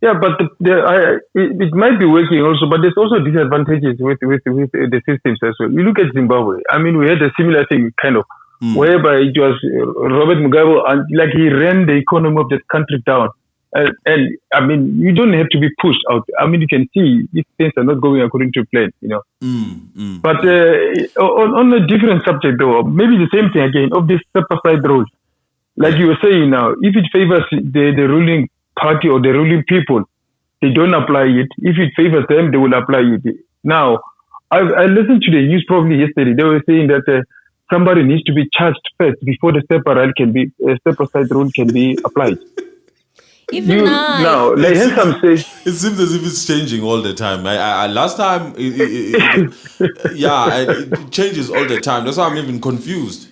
Yeah, but it might be working also, but there's also disadvantages with the systems as well. You look at Zimbabwe. I mean, we had a similar thing, kind of, whereby it was Robert Mugabe, and like he ran the economy of that country down. And I mean, you don't have to be pushed out. I mean, you can see if things are not going according to plan, you know. But on a different subject, though, maybe the same thing again of this step-aside rule. Like you were saying now, if it favors the ruling party or the ruling people, they don't apply it. If it favors them, they will apply it. Now, I listened to the news probably yesterday. They were saying that somebody needs to be charged first before the step-aside rule can be applied. Even now, like some say, it seems as if it's changing all the time. Last time, it changes all the time. That's why I'm even confused.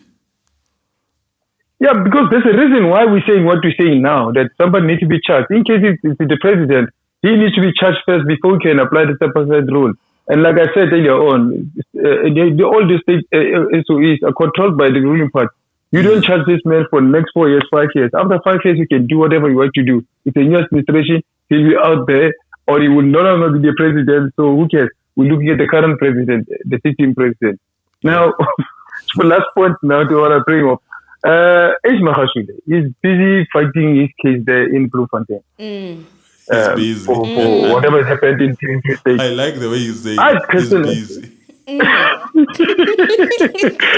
Yeah, because there's a reason why we're saying what we're saying now, that somebody needs to be charged. In case it's the president, he needs to be charged first before he can apply the step-aside rule. And like I said earlier on, all the state SOEs are controlled by the ruling party. You don't charge this man for the next 4 years, 5 years. After 5 years, you can do whatever you want to do. It's a new administration. He'll be out there, or he will no longer be the president. So who cares? We're looking at the current president, the sitting president. Now, for last point now to what I bring up. Ace Magashule is busy fighting his case there in Bloemfontein. He's busy. For whatever happened in Tuesday. I like the way you say he's busy.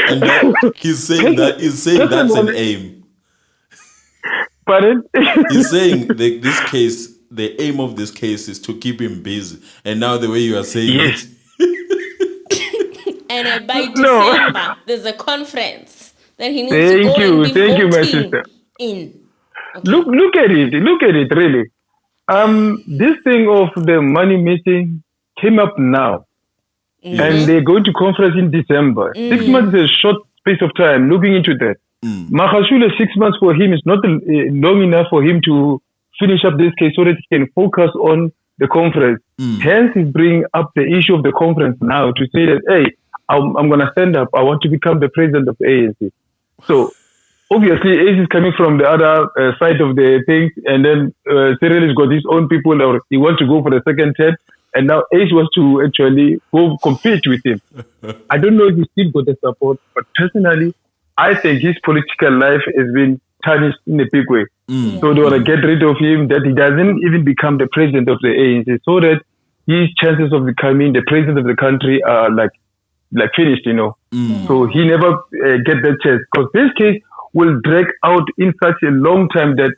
And he's saying that's an aim. Pardon? He's saying the aim of this case is to keep him busy. And now the way you are saying it. And by December, there's a conference that he needs to go and be Thank you, my voting sister. in. Okay. Look at it, really. This thing of the money missing came up now. And they're going to conference in December. 6 months is a short space of time looking into that. Magashule, 6 months for him is not long enough for him to finish up this case so that he can focus on the conference. Hence, he's bringing up the issue of the conference now to say that, hey, I'm going to stand up. I want to become the president of the ANC. So, obviously, Ace is coming from the other side of the thing, and then Cyril has got his own people, or he wants to go for the second term, and now Ace wants to actually go compete with him. I don't know if he still got the support, but personally, I think his political life has been tarnished in a big way. So they want to get rid of him, that he doesn't even become the president of the ANC, so that his chances of becoming the president of the country are like finished, So he never get that chance, because this case will drag out in such a long time that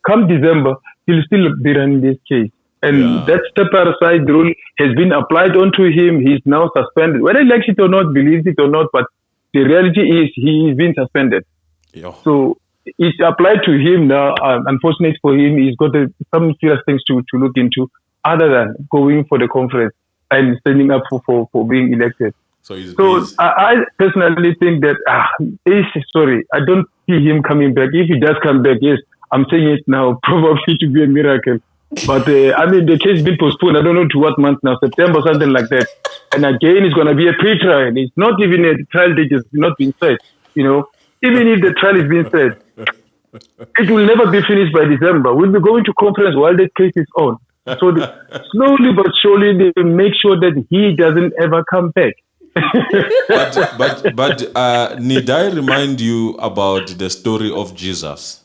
come December, he'll still be running this case. And that step-aside rule has been applied onto him. He's now suspended. Whether he likes it or not, believes it or not, but the reality is he's been suspended. Yeah. So it's applied to him now. Unfortunately for him, he's got some serious things to look into other than going for the conference and standing up for being elected. So I personally think that, I don't see him coming back. If he does come back, yes, I'm saying it now, probably to be a miracle. But, the case has been postponed. I don't know to what month now, September, something like that. And again, it's going to be a pre-trial. It's not even a trial date has not been set, Even if the trial is being set, it will never be finished by December. We'll be going to conference while the case is on. So slowly but surely, they will make sure that he doesn't ever come back. but need I remind you about the story of Jesus?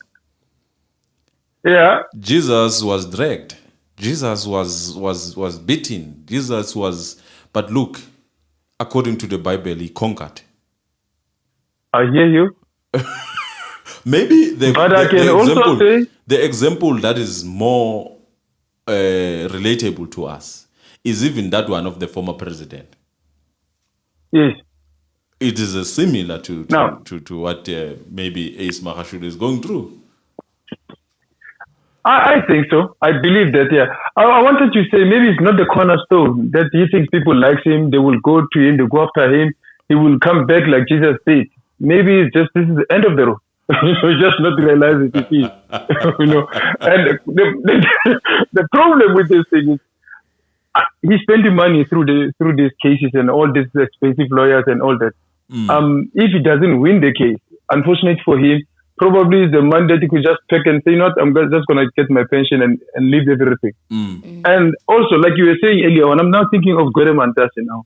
Yeah. Jesus was dragged. Jesus was beaten. But look, according to the Bible, he conquered. I hear you. Maybe the example that is more relatable to us is even that one of the former president. Yes. It is similar to what maybe Ace Magashule is going through. I think so. I believe that, yeah. I wanted to say maybe it's not the cornerstone that he thinks people like him, they will go to him, they go after him, he will come back like Jesus said. Maybe it's just this is the end of the road. Just not realize it is. And the problem with this thing is he's spending money through these cases and all these expensive lawyers and all that. If he doesn't win the case, unfortunately for him, probably the money that he could just pick and say, I'm just going to get my pension and leave everything. And also, like you were saying earlier on, I'm now thinking of Gwede Mantashe now.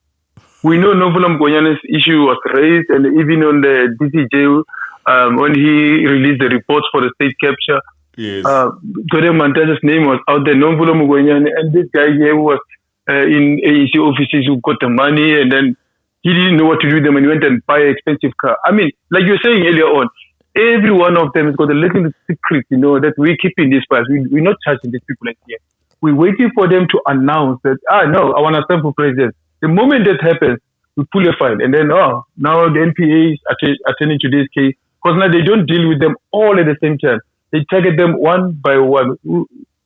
We know Nomvula Mgonyana's issue was raised, and even on the DCJ, when he released the reports for the state capture, Gwede Mantashe's name was out there, Nomvula Mgonyane, and this guy here who was in AEC offices who got the money, and then he didn't know what to do with them, and he went and buy an expensive car. I mean, like you were saying earlier on, every one of them has got a little secret, that we keep in this place. We're not charging these people like here. We're waiting for them to announce that, no, I want to stand for president. The moment that happens, we pull a file. And then, now the NPA is attending to this case. Because now they don't deal with them all at the same time. They target them one by one.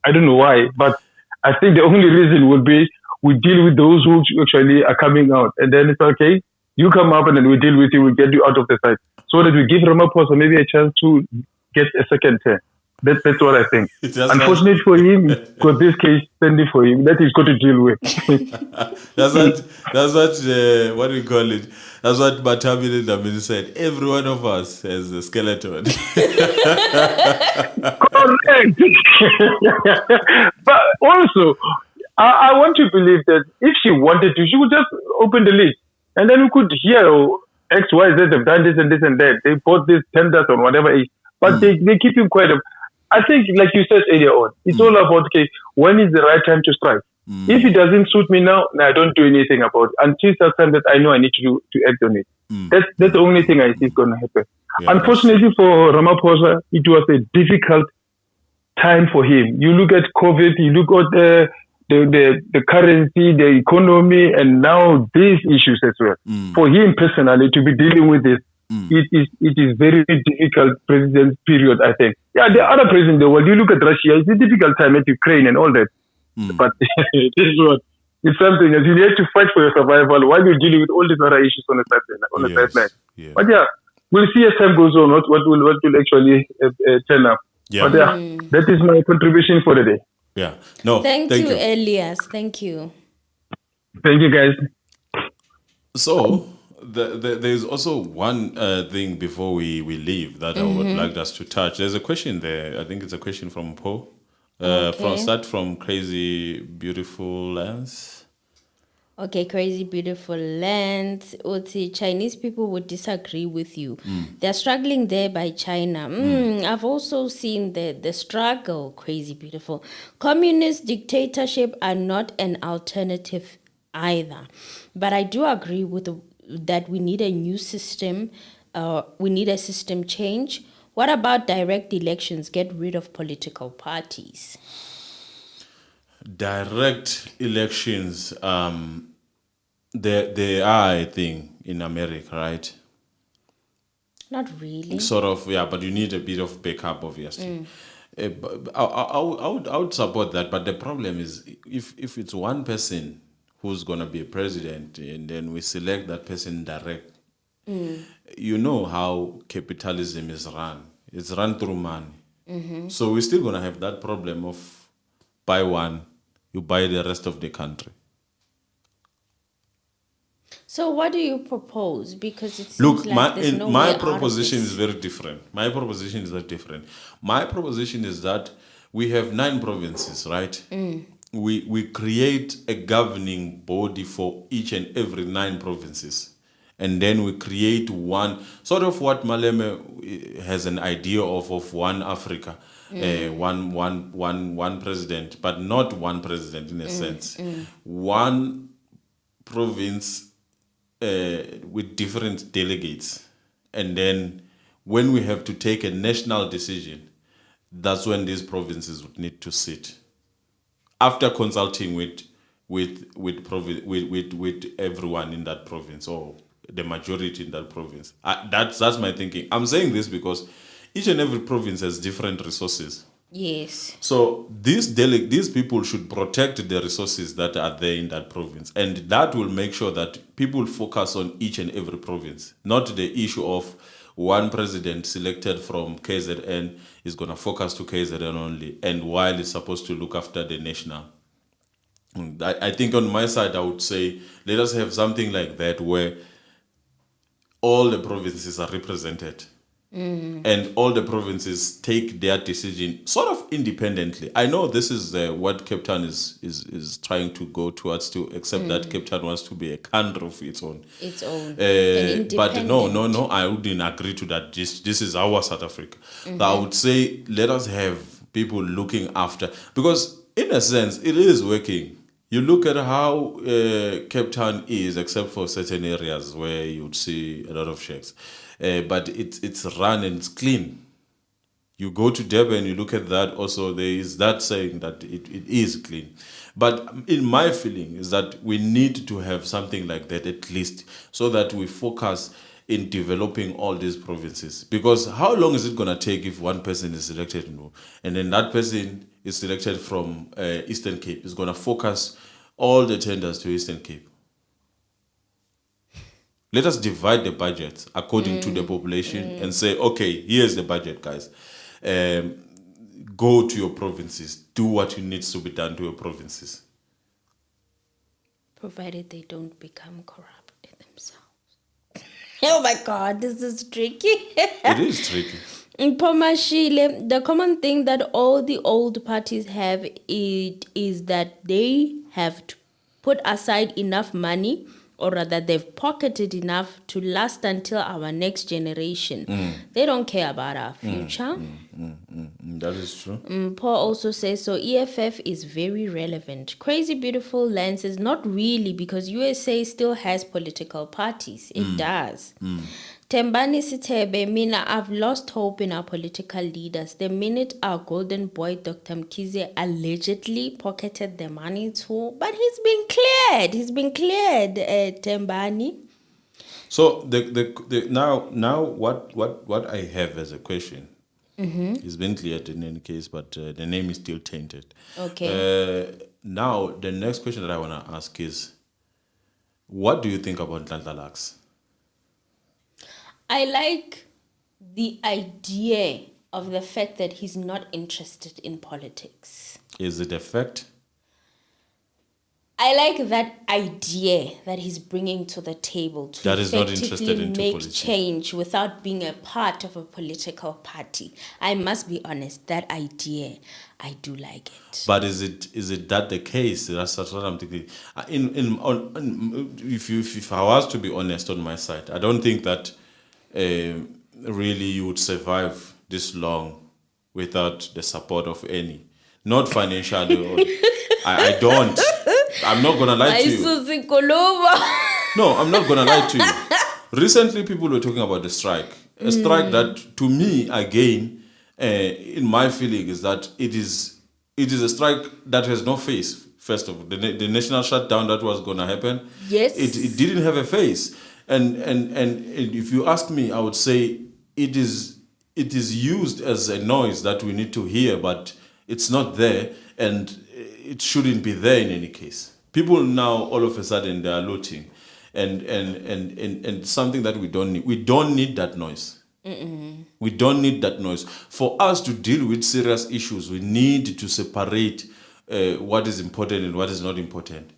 I don't know why, but I think the only reason would be we deal with those who actually are coming out. And then it's okay, you come up and then we deal with you, we get you out of the site. So that we give Ramaphosa maybe a chance to get a second term. That's what I think. It just Unfortunate for him, because this case standing for him that he's got to deal with. that's what do you call it? That's what Matamini Damini said. Every one of us has a skeleton. Correct. But also, I want to believe that if she wanted to, she would just open the list, and then we could hear X, Y, Z have done this and this and that. They bought this tenders or whatever it is, but they keep him quiet. I think, like you said earlier on, it's all about, okay, when is the right time to strike? If it doesn't suit me now, I don't do anything about it until such time that I know I need to act on it. That's the only thing I think is going to happen. Yeah, Unfortunately for Ramaphosa, it was a difficult time for him. You look at COVID, you look at the currency, the economy, and now these issues as well. For him personally to be dealing with this, it is very difficult president period, I think. Yeah, the other president in the world, you look at Russia, it's a difficult time at Ukraine and all that. But this one, it's something that you need to fight for your survival while you're dealing with all these other issues on the sideline. Yeah. But yeah, we'll see as time goes on what will actually turn up. Yeah. But yeah, that is my contribution for the day. Yeah. No. Thank you, Elias. Thank you. Thank you, guys. So there's also one thing before we leave that I would like us to touch. There's a question there. I think it's a question from Poe. From Crazy Beautiful Lands. Okay, Crazy Beautiful Lands. Oti, Chinese people would disagree with you. They're struggling there by China. I've also seen the struggle, Crazy Beautiful. Communist dictatorship are not an alternative either. But I do agree with that we need a new system. We need a system change. What about direct elections? Get rid of political parties. Direct elections, they are a thing in America, right? Not really. Sort of, yeah, but you need a bit of backup, obviously. I would support that, but the problem is if it's one person who's going to be a president and then we select that person direct, you know how capitalism is run. It's run through money. So we're still going to have that problem of buy one, you buy the rest of the country. So what do you propose? Because it seems my proposition is very different. My proposition is very different. My proposition is that we have 9 provinces, right? We create a governing body for each and every 9 provinces. And then we create one, sort of what Maleme has an idea of one Africa, one president, but not one president in a sense. One province with different delegates. And then when we have to take a national decision, that's when these provinces would need to sit. After consulting with everyone in that province or the majority in that province. That's my thinking. I'm saying this because each and every province has different resources. Yes. So these people should protect the resources that are there in that province. And that will make sure that people focus on each and every province, not the issue of one president selected from KZN is going to focus to KZN only, and while it's supposed to look after the national. I think on my side, I would say, let us have something like that where all the provinces are represented and all the provinces take their decision sort of independently. I know this is what Cape Town is trying to go towards, to accept that Cape Town wants to be a country of its own. But no, I wouldn't agree to that. This is our South Africa. So I would say let us have people looking after, because in a sense it is working. You look at how Cape Town is, except for certain areas where you'd see a lot of shacks. But it's run and it's clean. You go to Durban, you look at that also, there is that saying that it is clean. But in my feeling is that we need to have something like that at least, so that we focus in developing all these provinces. Because how long is it going to take if one person is selected and then that person is selected from Eastern Cape, is going to focus all the tenders to Eastern Cape? Let us divide the budget according to the population and say, okay, here's the budget, guys. go to your provinces, do what needs to be done to your provinces. Provided they don't become corrupt themselves. Oh my God, this is tricky. It is tricky. In Pomashile, the common thing that all the old parties have is that they have to put aside enough money, or rather they've pocketed enough to last until our next generation. They don't care about our future. That is true. Paul also says, so EFF is very relevant. Crazy Beautiful Lens is not really, because USA still has political parties. It does. Tembani Sitebe, Mina, I've lost hope in our political leaders. The minute our golden boy, Dr. Mkize, allegedly pocketed the money too, but he's been cleared. He's been cleared, Tembani. So the now what I have as a question, it's been cleared in any case, but the name is still tainted. Okay. Now the next question that I want to ask is, what do you think about Nhlanhla? I like the idea of the fact that he's not interested in politics. Is it a fact? I like that idea that he's bringing to the table to That is not interested effectively into make politics. change without being a part of a political party. I must be honest, that idea, I do like it. But is it that the case? That's what I'm thinking. If I was to be honest on my side, I don't think that really you would survive this long without the support of any, not financially. I don't. I'm not gonna lie to you. No, I'm not gonna lie to you. Recently, people were talking about the strike. A strike that, to me, again, in my feeling, is that it is a strike that has no face. First of all, the national shutdown that was gonna happen. Yes. It didn't have a face. And if you ask me, I would say it is used as a noise that we need to hear, but it's not there, and it shouldn't be there in any case. People now all of a sudden they are looting, and something that we don't need. We don't need that noise. We don't need that noise. For us to deal with serious issues, we need to separate what is important and what is not important.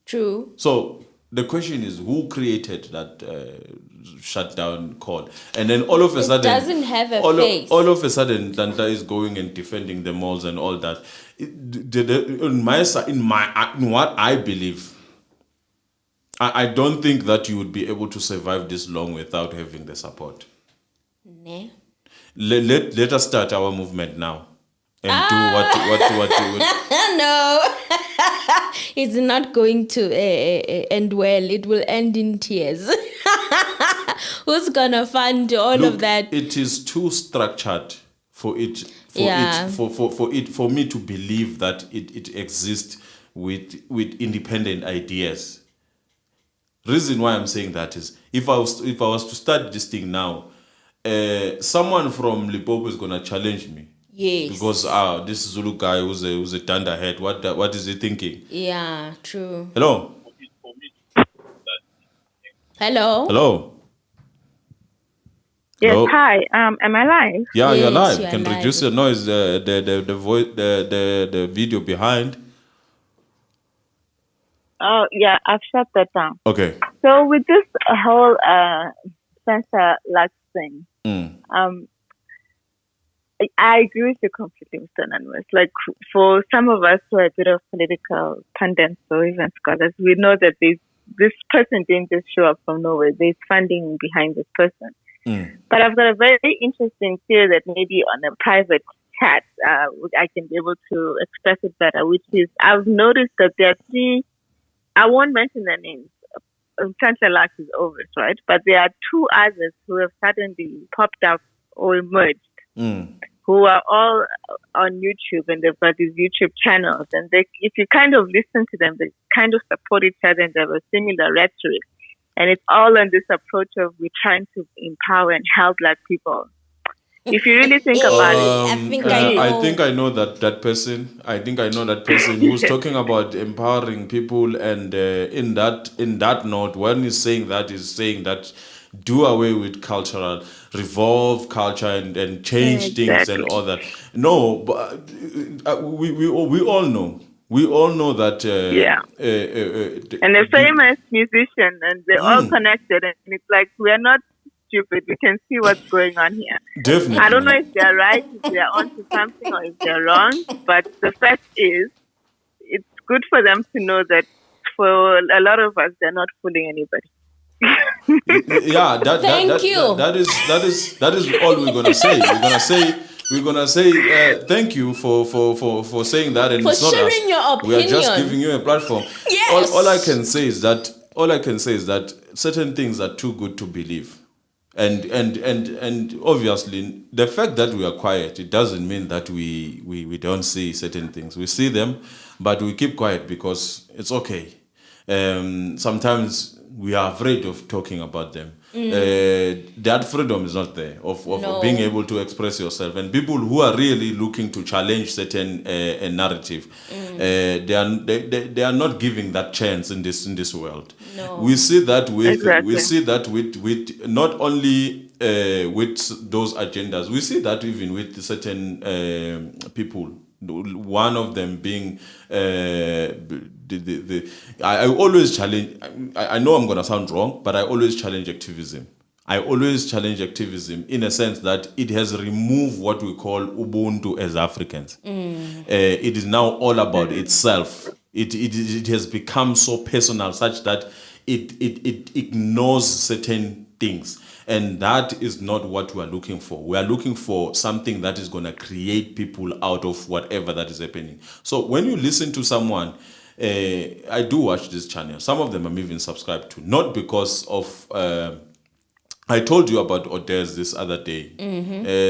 True. So the question is, who created that shutdown call? And then all of a sudden, doesn't have a face. All of a sudden, Nhlanhla is going and defending the malls and all that. On my side, in what I believe, I don't think that you would be able to survive this long without having the support. Ne? Let us start our movement now and do what you would. No. It's not going to end well. It will end in tears. Who's gonna fund all of that? It is too structured for me to believe that it exists with independent ideas. Reason why I'm saying that is, if I was to start this thing now, someone from Limpopo is gonna challenge me. Yes. Because this Zulu guy who's a thunderhead, what is he thinking? Yeah, true. Hello. Hello. Yes, Hello? hi. Am I live? Yeah, Yes, you're live. you're Can live. reduce your noise, the voice, the video behind. Oh, yeah, I've shut that down. Okay. So with this whole Senzo Meyiwa thing, I agree with you completely, Mr. Anonymous. Like, for some of us who are a bit of political pundits or even scholars, we know that this person didn't just show up from nowhere. There's funding behind this person. But I've got a very interesting theory that maybe on a private chat, I can be able to express it better, which is I've noticed that there are three, I won't mention their names. Nhlanhla is over, right? But there are two others who have suddenly popped up or emerged, who are all on YouTube, and they've got these YouTube channels. And if you kind of listen to them, they kind of support each other and they have a similar rhetoric. And it's all on this approach of we're trying to empower and help Black people. If you really think about it, I think I know that person. I think I know that person who's talking about empowering people, and in that note, when he's saying that do away with cultural, revolve culture and change things and all that. No, but we all know. We all know that. And a famous musician, and they're all connected, and it's like we're not stupid. We can see what's going on here. Definitely. I don't know if they're right, if they're onto something, or if they're wrong. But the fact is, it's good for them to know that for a lot of us, they're not fooling anybody. Yeah, Thank you. That is all we're gonna say. We're gonna say thank you for saying that, and For it's not us. sharing your We are just opinion. giving you a platform. Yes. All I can say is that certain things are too good to believe. And obviously the fact that we are quiet, it doesn't mean that we don't see certain things. We see them, but we keep quiet because it's okay. Sometimes we are afraid of talking about them. That freedom is not there of No. being able to express yourself. And people who are really looking to challenge certain narrative, they are not giving that chance in this world. No. We see that Exactly. with not only with those agendas. We see that even with certain people. One of them being I always challenge. I know I'm gonna sound wrong, but I always challenge activism. I always challenge activism in a sense that it has removed what we call Ubuntu as Africans. It is now all about itself. It has become so personal, such that it ignores certain things. And that is not what we are looking for. We are looking for something that is going to create people out of whatever that is happening. So when you listen to someone, I do watch this channel. Some of them I'm even subscribed to, not because of. I told you about Odez this other day.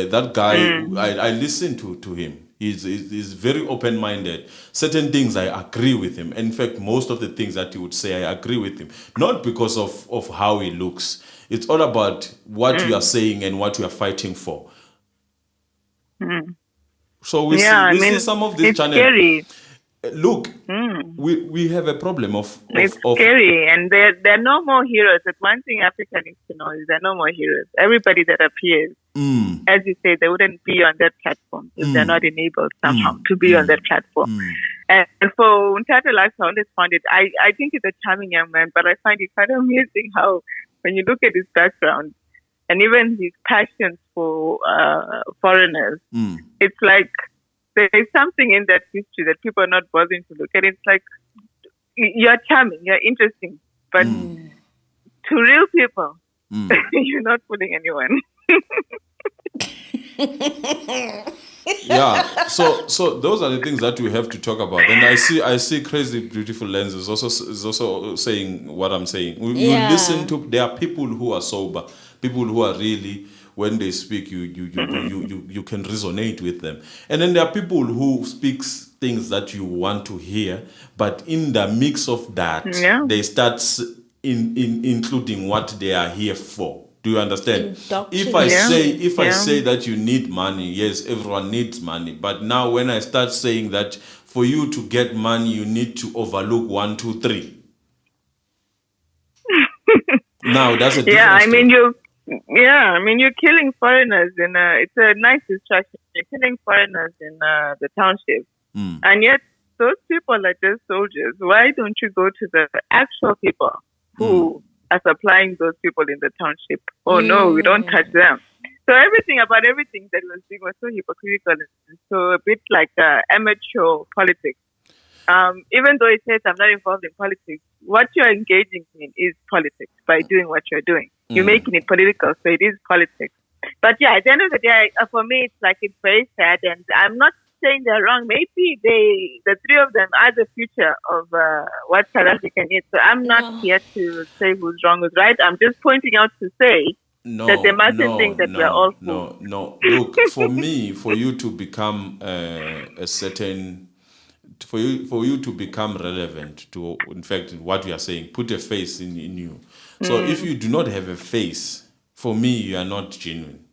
That guy, I listened to him. He's very open-minded. Certain things I agree with him. In fact, most of the things that he would say, I agree with him. Not because of how he looks. It's all about what you are saying and what you are fighting for. So we see some of these channels. Scary. Look, we have a problem of scary, and there are no more heroes. But one thing Africa needs to know is there are no more heroes. Everybody that appears, as you say, they wouldn't be on that platform if they're not enabled somehow to be on that platform. And for Nhlanhla, I always found it. I think he's a charming young man, but I find it quite amusing how when you look at his background and even his passion for foreigners, it's like there's something in that history that people are not bothering to look at. It's like you're charming, you're interesting, but to real people, you're not fooling anyone. Yeah, so those are the things that we have to talk about. And I see Crazy Beautiful Lens is also saying what I'm saying. You listen to, there are people who are sober, people who are really, when they speak, you can resonate with them. And then there are people who speaks things that you want to hear, but in the mix of that, they start including what they are here for. Do you understand? If I say that you need money, yes, everyone needs money. But now when I start saying that for you to get money, you need to overlook 1, 2, 3. Now that's a different story. You're killing foreigners it's a nice distraction. You're killing foreigners in the township. And yet those people are just soldiers. Why don't you go to the actual people who are supplying those people in the township? Oh no, we don't touch them. So everything that he was doing was so hypocritical and so a bit like amateur politics. Even though he says I'm not involved in politics, what you're engaging in is politics by doing what you're doing. You're making it political, so it is politics. But yeah, at the end of the day, for me, it's like it's very sad, and I'm not saying they're wrong. Maybe the three of them are the future of what South Africa needs. So I'm not here to say who's wrong, who's right. I'm just pointing out to say that they mustn't think that we're all fools. No. Look, for me, for you to become for you to become relevant to, in fact, what we are saying, put a face in you. So if you do not have a face, for me, you are not genuine.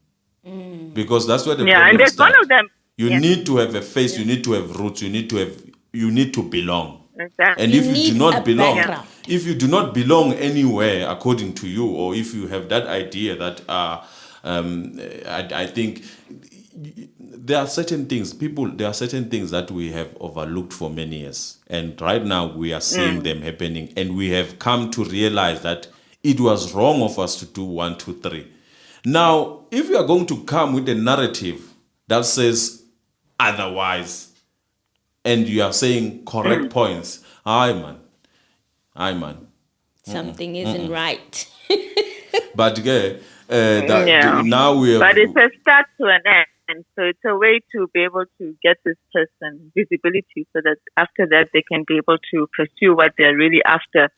Because that's where the problem and starts. one of them. You need to have a face, you need to have roots, you need to belong. Exactly. And if you do not belong, if you do not belong anywhere according to you, or if you have that idea that I think there are certain things that we have overlooked for many years, and right now we are seeing them happening, and we have come to realize that it was wrong of us to do 1, 2, 3. Now, if you are going to come with a narrative that says otherwise, and you are saying correct points, aye man, Something isn't right. but Yeah. now we are. But it's a start to an end. So it's a way to be able to get this person visibility so that after that they can be able to pursue what they're really after.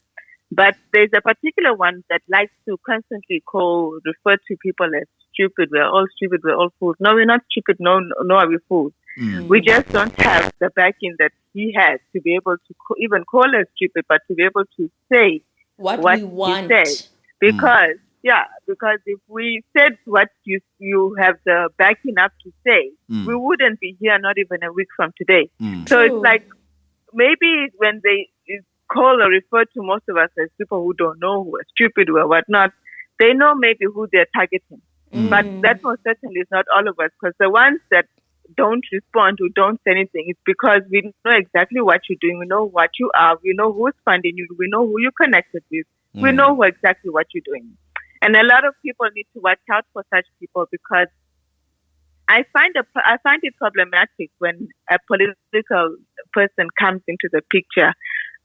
But there's a particular one that likes to constantly refer to people as stupid. We're all stupid. We're all fools. No, we're not stupid. No, are we fools? We just don't have the backing that he has to be able to even call us stupid, but to be able to say What what we want. he said. Because if we said what you have the backing up to say, we wouldn't be here not even a week from today. So True. it's like maybe when they call or refer to most of us as people who don't know, who are stupid or whatnot, they know maybe who they're targeting. But that most certainly is not all of us, because the ones that don't respond, who don't say anything, it's because we know exactly what you're doing. We know what you are. We know who's funding you. We know who you're connected with. We know exactly what you're doing. And a lot of people need to watch out for such people, because I find it problematic when a political person comes into the picture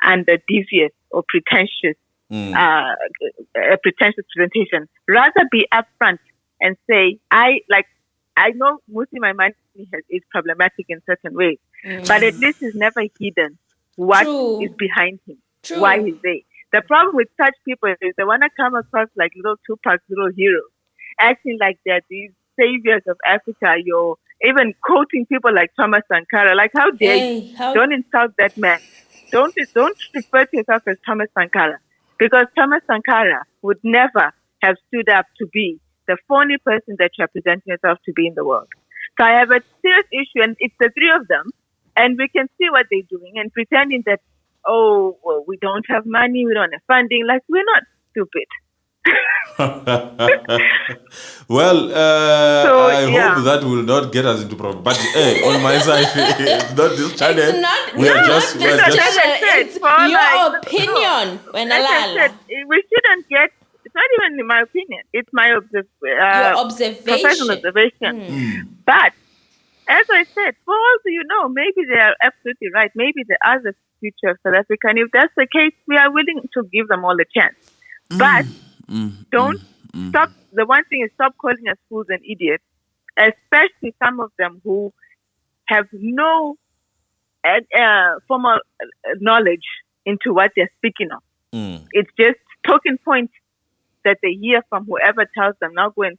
under devious or pretentious presentation. Rather be upfront and say, I know Musi Maimani is problematic in certain ways, but at least he's never hidden what is behind him, why he's there. The problem with such people is they want to come across like little Tupac, little heroes, acting like they're these saviors of Africa. You're even quoting people like Thomas Sankara. Like, how dare you? Don't insult that man. Don't refer to yourself as Thomas Sankara, because Thomas Sankara would never have stood up to be the phony person that you're presenting yourself to be in the world. So I have a serious issue, and it's the three of them, and we can see what they're doing and pretending that, we don't have money, we don't have funding. Like, we're not stupid. Well, I hope that will not get us into problem. But hey, on my side, it's not this channel. It's not. We're It's your opinion. Like I said, we shouldn't get. It's not even in my opinion. It's my your observation. Professional observation. But as I said, for all you know, maybe they are absolutely right. Maybe there are the future of South Africa, and if that's the case, we are willing to give them all a chance. But don't stop. The one thing is, stop calling us fools and idiots, especially some of them who have no formal knowledge into what they're speaking of. It's just talking points that they hear from whoever tells them, now go and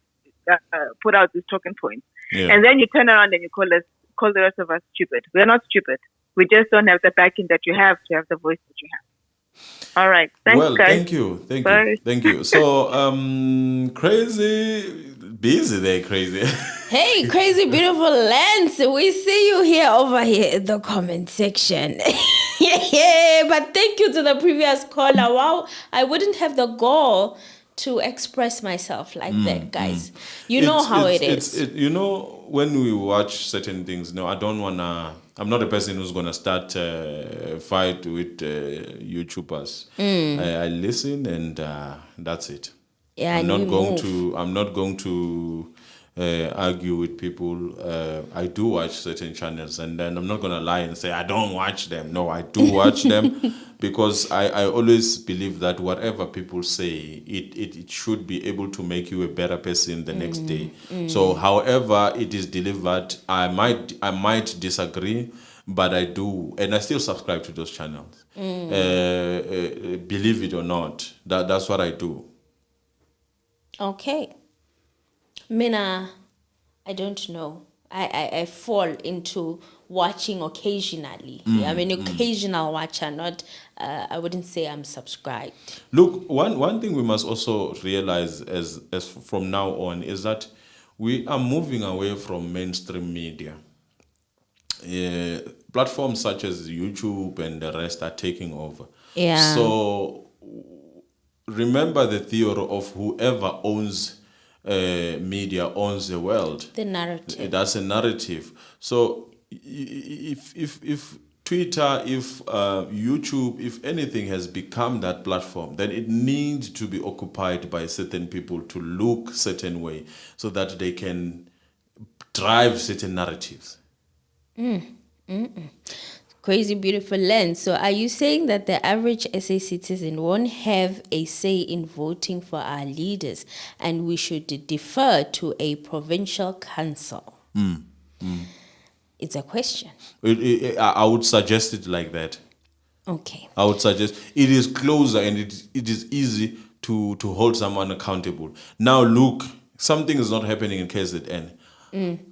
put out these talking points. And then you turn around and you call the rest of us stupid. We're not stupid. We just don't have the backing that you have to have the voice that you have. All right. Thanks, guys. Thank you. So, busy there, crazy. Hey, crazy, beautiful Lance. We see you over here in the comment section. But thank you to the previous caller. Wow, I wouldn't have the goal to express myself like that, guys. You know how it is. When we watch certain things, I'm not a person who's going to start a fight with YouTubers. I listen, and that's it. Yeah, I'm not going to argue with people. I do watch certain channels, and then I'm not going to lie and say I don't watch them. No, I do watch them, because I always believe that whatever people say, it should be able to make you a better person the next day. So however it is delivered, I might disagree, but I do, and I still subscribe to those channels. Believe it or not, that's what I do. Okay. Mina, I don't know. I fall into watching occasionally. I'm an occasional watcher, not, I wouldn't say I'm subscribed. Look, one thing we must also realize as from now on is that we are moving away from mainstream media. Platforms such as YouTube and the rest are taking over. Yeah. So remember the theory of whoever owns media owns the world. The narrative. That's a narrative. So if Twitter, if YouTube, if anything has become that platform, then it needs to be occupied by certain people to look certain way so that they can drive certain narratives. Crazy beautiful lens. So are you saying that the average SA citizen won't have a say in voting for our leaders and we should defer to a provincial council? It's a question. I would suggest it like that. Okay. I would suggest it is closer and it is easy to hold someone accountable. Now look, something is not happening in KZN.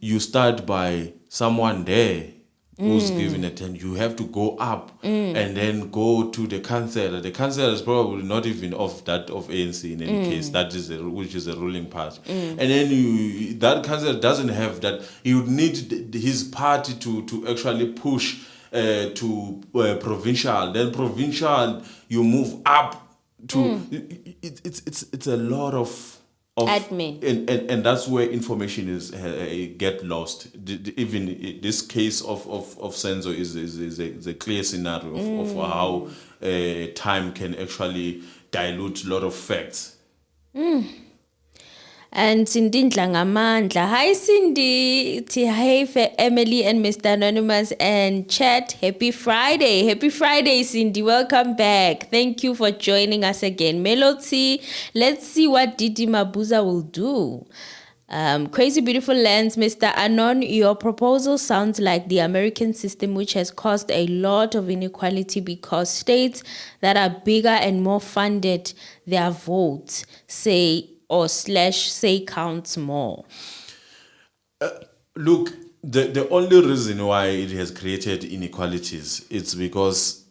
You start by someone there who's giving it, and you have to go up and then go to the councillor. The councillor is probably not even of ANC in any case. That is which is a ruling party. And then that councillor doesn't have that. He would need his party to actually push to provincial. Then provincial, you move up to. It's a lot of admin, and that's where information is get lost. Even this case of Senzo is a clear scenario of how time can actually dilute a lot of facts. And Cindy Nhlanhla. Hi Cindy, hey Emily and Mr. Anonymous and chat. Happy Friday. Happy Friday, Cindy. Welcome back. Thank you for joining us again. Melody, let's see what Didi Mabuza will do. Crazy beautiful lens, Mr. Anon, your proposal sounds like the American system, which has caused a lot of inequality because states that are bigger and more funded, their votes say counts more. Look, the only reason why it has created inequalities is because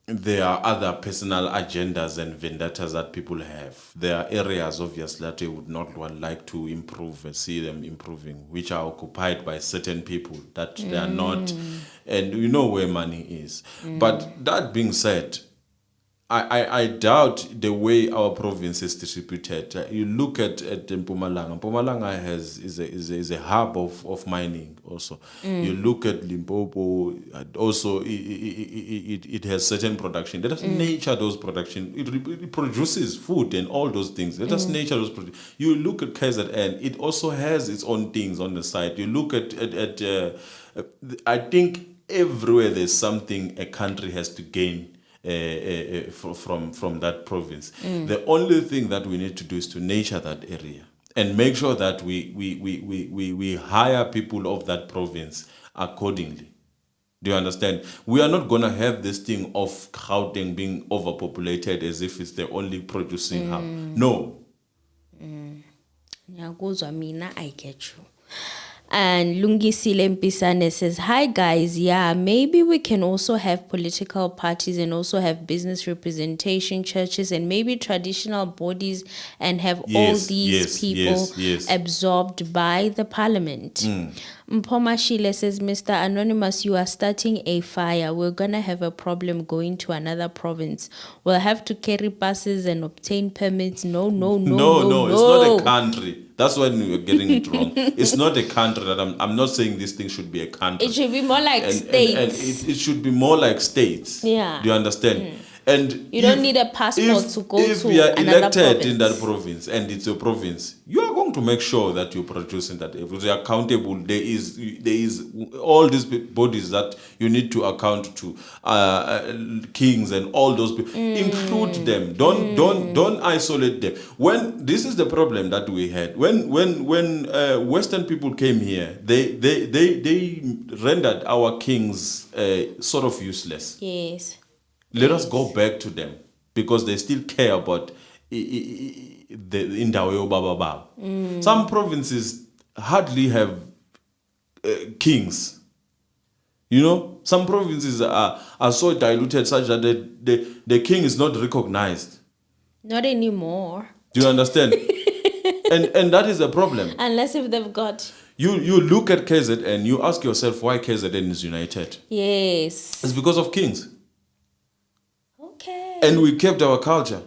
there are other personal agendas and vendettas that people have. There are areas, obviously, that they would not like to improve and see them improving, which are occupied by certain people that they are not, and you know where money is. But that being said, I doubt the way our province is distributed. You look at Mpumalanga. Mpumalanga is a hub of mining also. You look at Limpopo, also it has certain production. Let us nurture those production. It produces food and all those things. Let us nurture those production. You look at KZN, it also has its own things on the side. You look at I think everywhere there's something a country has to gain from that province. The only thing that we need to do is to nurture that area and make sure that we hire people of that province accordingly. Do you understand? We are not going to have this thing of Gauteng being overpopulated as if it's the only producing hub. No. I get you. And Lungisile Mpisane says, hi guys, yeah, maybe we can also have political parties and also have business representation, churches, and maybe traditional bodies and have all these people absorbed by the parliament. Mpoma Shile says, Mr. Anonymous, you are starting a fire. We're going to have a problem going to another province. We'll have to carry passes and obtain permits. No. It's not a country. That's when you're getting it wrong. It's not a country. That I'm not saying this thing should be a country. It should be more like states. And it should be more like states. Yeah. Do you understand? And you don't need a passport to go to another province. If you are elected in that province and it's your province, you are going to make sure that you produce in that area. You're accountable. There is all these bodies that you need to account to, kings and all those people. Include them. Don't isolate them. When this is the problem that we had when Western people came here, they rendered our kings sort of useless. Yes. Let us go back to them because they still care about the Indawe Baba. Some provinces hardly have kings. You know, some provinces are so diluted such that the king is not recognized. Not anymore. Do you understand? and that is a problem. Unless if they've got... You look at KZN and you ask yourself why KZN is united. Yes. It's because of kings. And we kept our culture.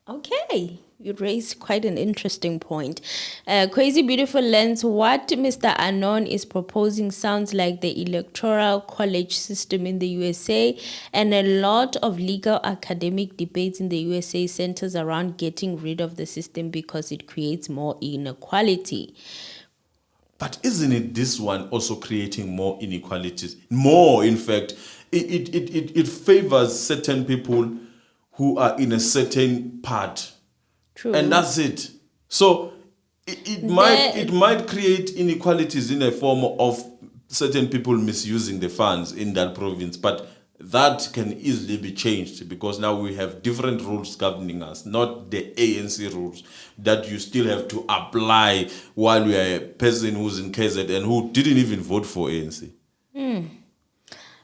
Okay, you raised quite an interesting point. Crazy Beautiful Lens, what Mr. Anon is proposing sounds like the Electoral college system in the USA, and a lot of legal academic debates in the USA centers around getting rid of the system because it creates more inequality. But isn't it this one also creating more inequalities? More, in fact, it favors certain people who are in a certain part. True. And that's it. So it might create inequalities in a form of certain people misusing the funds in that province, but that can easily be changed because now we have different rules governing us, not the ANC rules that you still have to apply while you are a person who's in KZN who didn't even vote for ANC.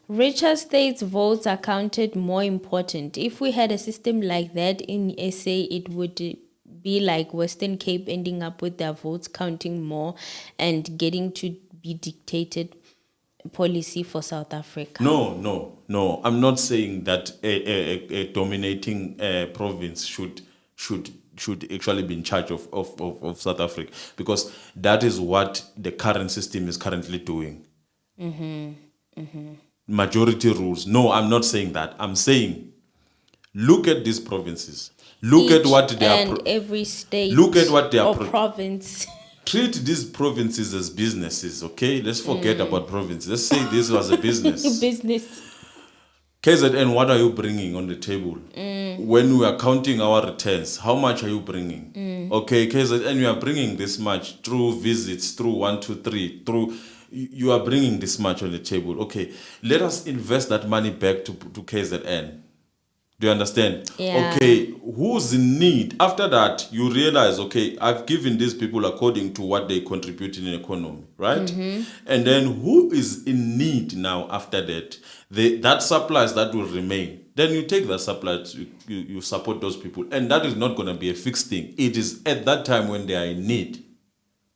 Richer states' votes are counted more important. If we had a system like that in SA, it would be like Western Cape ending up with their votes counting more and getting to be dictated policy for South Africa. No. I'm not saying that a dominating province should actually be in charge of South Africa, because that is what the current system is currently doing. Majority rules. No, I'm not saying that. I'm saying, look at these provinces. Look at what they are. Every state. Look at what they are. Province. Treat these provinces as businesses, okay? Let's forget about provinces. Let's say this was a business. Business. KZN, what are you bringing on the table? When we are counting our returns, how much are you bringing? Okay, KZN, you are bringing this much through visits, through 1, 2, 3, through. You are bringing this much on the table. Okay, let us invest that money back to KZN. Do you understand? Yeah. Okay, who's in need? After that, you realize, okay, I've given these people according to what they contribute in the economy, right? And then who is in need now after that? That supplies that will remain. Then you take that supply, you support those people. And that is not going to be a fixed thing. It is at that time when they are in need.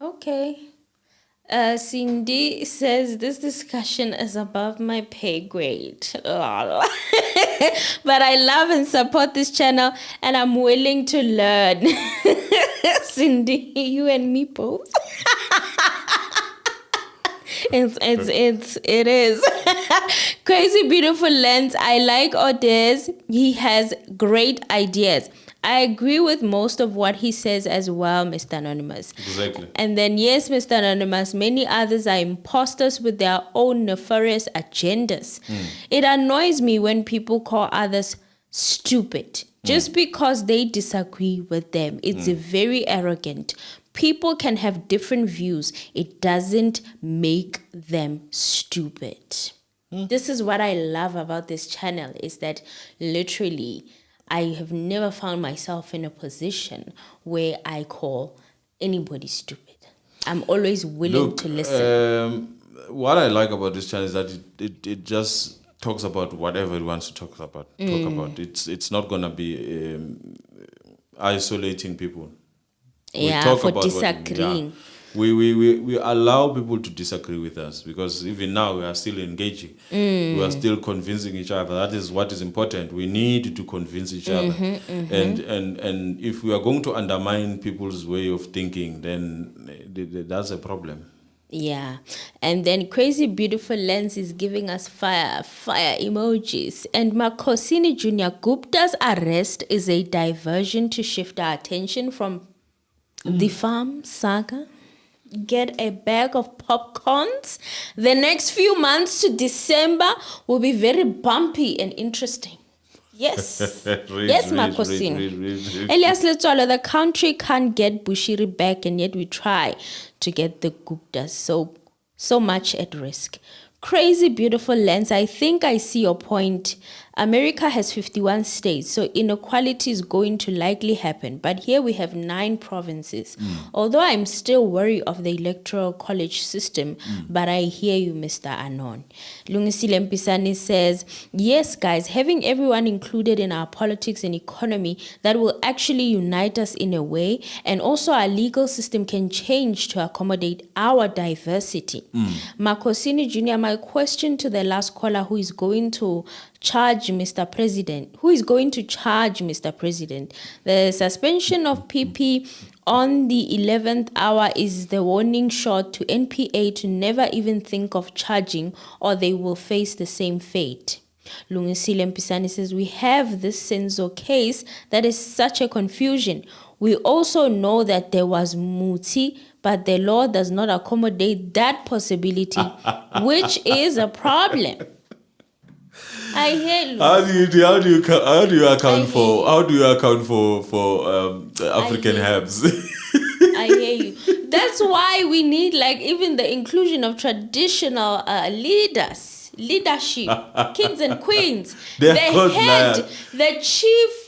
Okay. Cindy says this discussion is above my pay grade. But I love and support this channel and I'm willing to learn. Cindy, you and me both. It is. Crazy Beautiful Lens. I like Odez. He has great ideas. I agree with most of what he says as well, Mr. Anonymous. Exactly. And then, yes, Mr. Anonymous, many others are imposters with their own nefarious agendas. It annoys me when people call others stupid just because they disagree with them. It's very arrogant. People can have different views. It doesn't make them stupid. This is what I love about this channel, is that literally I have never found myself in a position where I call anybody stupid. I'm always willing to listen. What I like about this channel is that it just talks about whatever it wants to talk about. It's not gonna be isolating people. For disagreeing. We allow people to disagree with us, because even now we are still engaging. We are still convincing each other. That is what is important. We need to convince each other. And if we are going to undermine people's way of thinking, then that's a problem. Yeah. And then Crazy Beautiful Lens is giving us fire emojis. And Makosini Jr. Gupta's arrest is a diversion to shift our attention from the farm saga. Get a bag of popcorns. The next few months to December will be very bumpy and interesting. Yes. Yes, Makosini. Elias Letswalo, the country can't get Bushiri back, and yet we try to get the Guptas. So much at risk. Crazy Beautiful Lens, I think I see your point. America has 51 states, so inequality is going to likely happen. But here we have 9 provinces. Although I'm still worried of the Electoral college system, but I hear you, Mr. Anon. Lungisile Mpisani says, yes, guys, having everyone included in our politics and economy, that will actually unite us in a way. And also our legal system can change to accommodate our diversity. Makosini Jr., my question to the last caller who is going to charge charge Mr. President? Who is going to charge Mr. President? The suspension of PP on the 11th hour is the warning shot to NPA to never even think of charging, or they will face the same fate. Lungisile Mpisani says, we have this Senzo case that is such a confusion. We also know that there was Muti, but the law does not accommodate that possibility, which is a problem. I hear you. How do you account for African herbs? I hear you. That's why we need, like, even the inclusion of traditional leadership, kings and queens. They're the called head, the chief,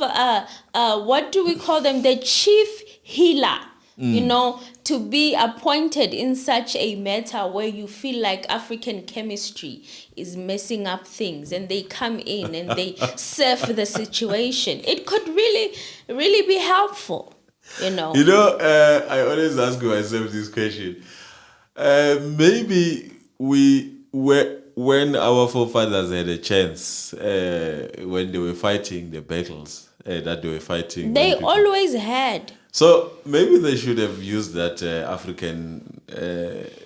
what do we call them? The chief healer, you know, to be appointed in such a matter where you feel like African chemistry is messing up things, and they come in and they surf the situation. It could really, really be helpful, you know. I always ask myself this question. Maybe when our forefathers had a chance, when they were fighting the battles that they were fighting, they always had. So maybe they should have used that African herbs.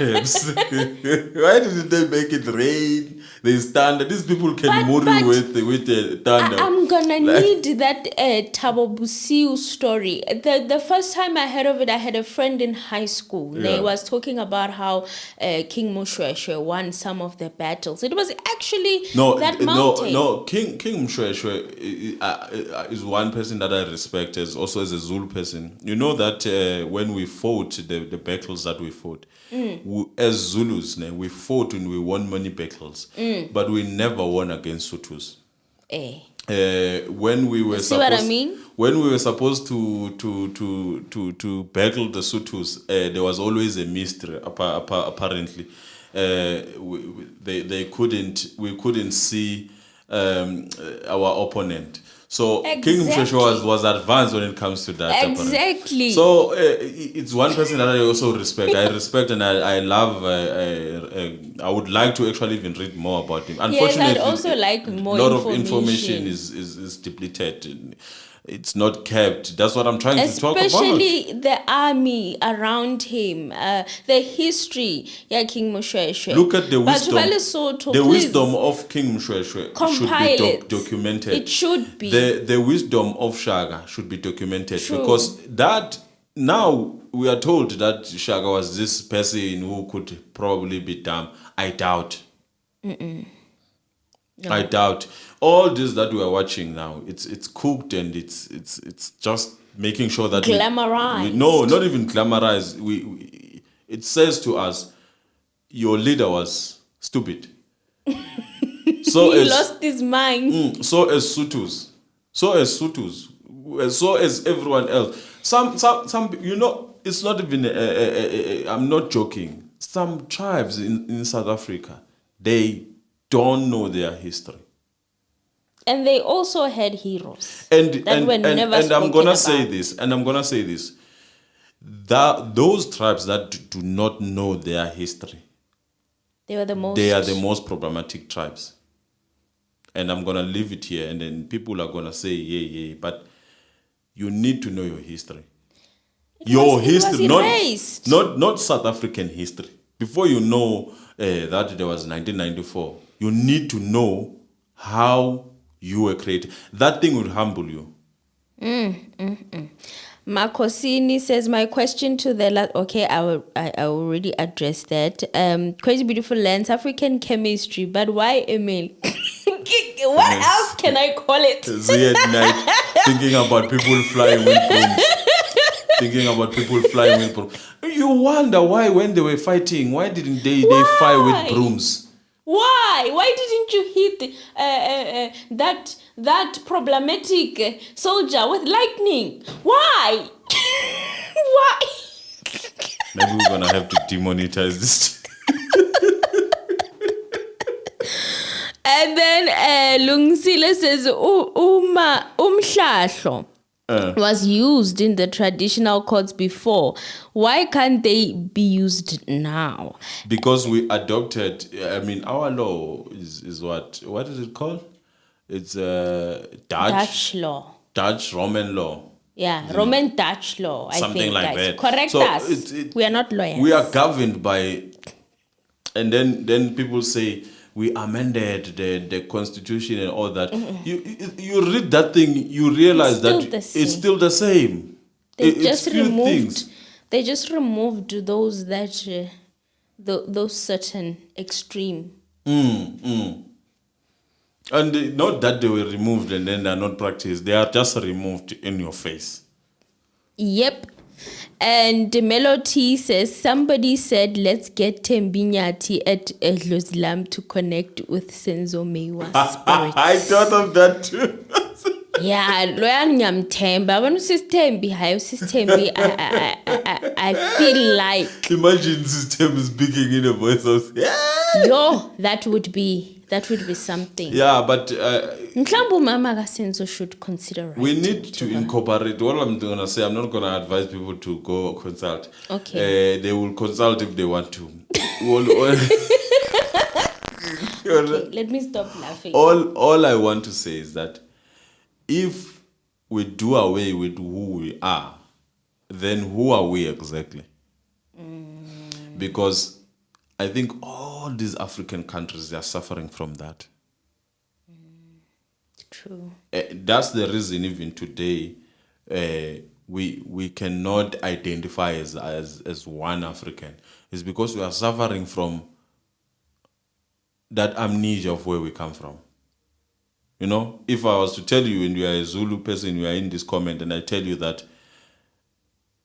Why didn't they make it rain? These people can move with the thunder. I'm gonna need that Thabo Busiu story. The first time I heard of it, I had a friend in high school. Yeah. They was talking about how King Moshoeshoe won some of the battles. It was actually that mountain. No. King Moshoeshoe is one person that I respect also as a Zulu person. You know that when we fought the battles that we fought, as Zulus, we fought and we won many battles, but we never won against Sotus. When we were when we were supposed to battle the Sotus, there was always a mystery. Apparently, we couldn't see our opponent. So King Moshoeshoe was advanced when it comes to that. Exactly. So it's one person that I also respect. I respect and I love. I would like to actually even read more about him. Unfortunately, yes, I'd also like more. A lot of information is depleted. It's not kept. That's what I'm trying to talk about. Especially the army around him, the history. Yeah, King Moshoeshoe. Look at the wisdom. The wisdom of King Moshoeshoe should be documented. It should be. The wisdom of Shaka should be documented. True. Because that now we are told that Shaka was this person who could probably be dumb. I doubt. No. I doubt. All this that we are watching now, it's cooked and it's just making sure that glamorized. Not even glamorized. It says to us, your leader was stupid. So he lost his mind. So as Sutus, so as everyone else. Some it's not even. I'm not joking. Some tribes in South Africa, they don't know their history. And they also had heroes. And I'm gonna say this. That those tribes that do not know their history, they are the most problematic tribes. And I'm gonna leave it here, and then people are gonna say, yeah, but you need to know your history. Not South African history. Before you know that there was 1994, you need to know how you were created. That thing will humble you. Makosini says, my question to I already addressed that. Crazy Beautiful Lands, African chemistry, but why Emil? What else can I call it? See at night, thinking about people flying with brooms. You wonder why when they were fighting, why didn't they fight with brooms? Why? Why didn't you hit that problematic soldier with lightning? Why? Why? Maybe we're gonna have to demonetize this. And then Lungsile says, Umhlahlo. was used in the traditional courts before. Why can't they be used now? Because we adopted, I mean, our law is what is it called? It's Dutch law. Dutch Roman law. Yeah, Roman Dutch law, I Something think, like guys. that. Correct So us. We are not lawyers. We are governed by, and then people say we amended the constitution and all that. You read that thing, you realize it's still the same. They just removed those those certain extreme. And not that they were removed and then they're not practiced. They are just removed in your face. Yep. And Melody says, somebody said, let's get Tembinyati at Edlozlam to connect with Senzo Meyiwa spirits. I thought of that too. Yeah, loya ngiyamthemba. When Tembi, I feel like imagine system is speaking in a voice of yo, that would be something. Yeah, but Nhlanhla Mama Senzo should consider we need to incorporate. What I'm gonna say, I'm not gonna advise people to go consult. Okay. They will consult if they want to. Okay, let me stop laughing. All I want to say is that if we do away with who we are, then who are we exactly? Because I think all these African countries, they are suffering from that. True. That's the reason even today we cannot identify as one African. It's because we are suffering from that amnesia of where we come from. You know, if I was to tell you, and you are a Zulu person, you are in this comment, and I tell you that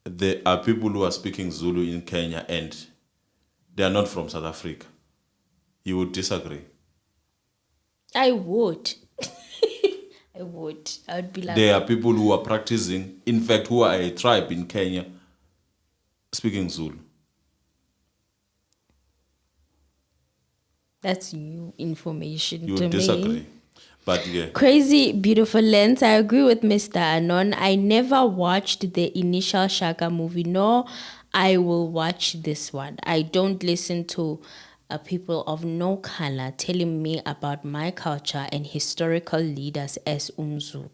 there are people who are speaking Zulu in Kenya and they are not from South Africa, you would disagree. I would. I would be like, there are people who are practicing, in fact, who are a tribe in Kenya speaking Zulu. That's new information You to would disagree. me. But yeah. Crazy Beautiful Lens, I agree with Mr. Anon. I never watched the initial Shaka movie, nor I will watch this one. I don't listen to people of no color telling me about my culture and historical leaders as Umzulu.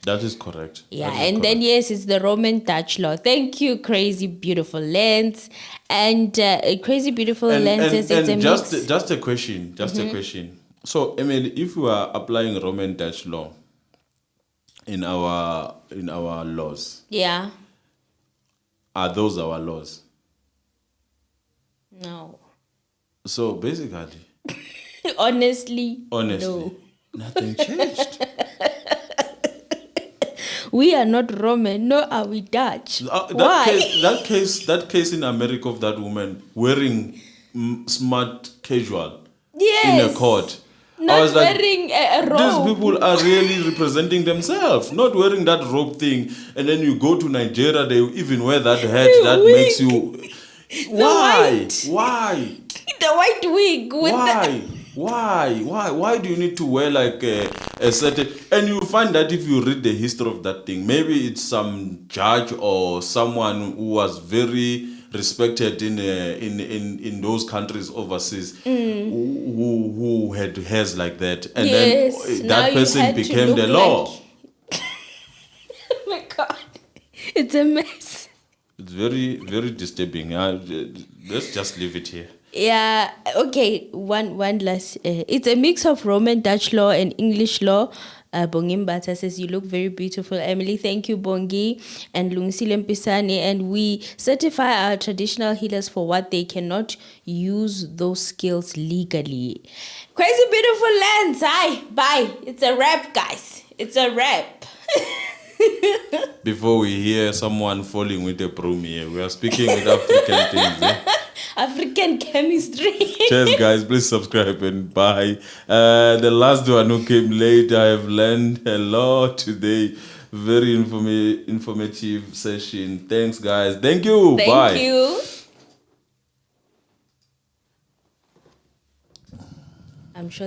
That is correct. Yeah, and then yes, it's the Roman Dutch law. Thank you, Crazy Beautiful Lens. And Crazy Beautiful Lens says it's a mix. Just a question. A question. So, Emily, if we are applying Roman Dutch law in our laws, yeah, are those our laws? No. So basically, honestly, no. Nothing changed. We are not Roman, nor are we Dutch. Why? That case in America of that woman wearing smart casual in a court. Not I was wearing a robe. These people are really representing themselves, not wearing that robe thing. And then you go to Nigeria, they even wear that hat that makes you. Why? Why? The white wig. Why do you need to wear like a certain? And you'll find that if you read the history of that thing, maybe it's some judge or someone who was very respected in those countries overseas who had hairs like that, and then that person became the law. Oh my God, it's a mess. It's very, very disturbing. Let's just leave it here. Yeah, okay, one last. It's a mix of Roman Dutch law and English law. Bongimbata says, you look very beautiful, Emily. Thank you, Bongi. And Lungisile Mpisani. And we certify our traditional healers for what they cannot use those skills legally. Crazy Beautiful Lens. Hi, bye. It's a wrap, guys. It's a wrap. Before we hear someone falling with a broom here, we are speaking with African things. African chemistry. Cheers, guys. Please subscribe and bye. The last one who came late, I have learned a lot today. Very informative session. Thanks, guys. Thank you. Bye. Thank you. I'm sure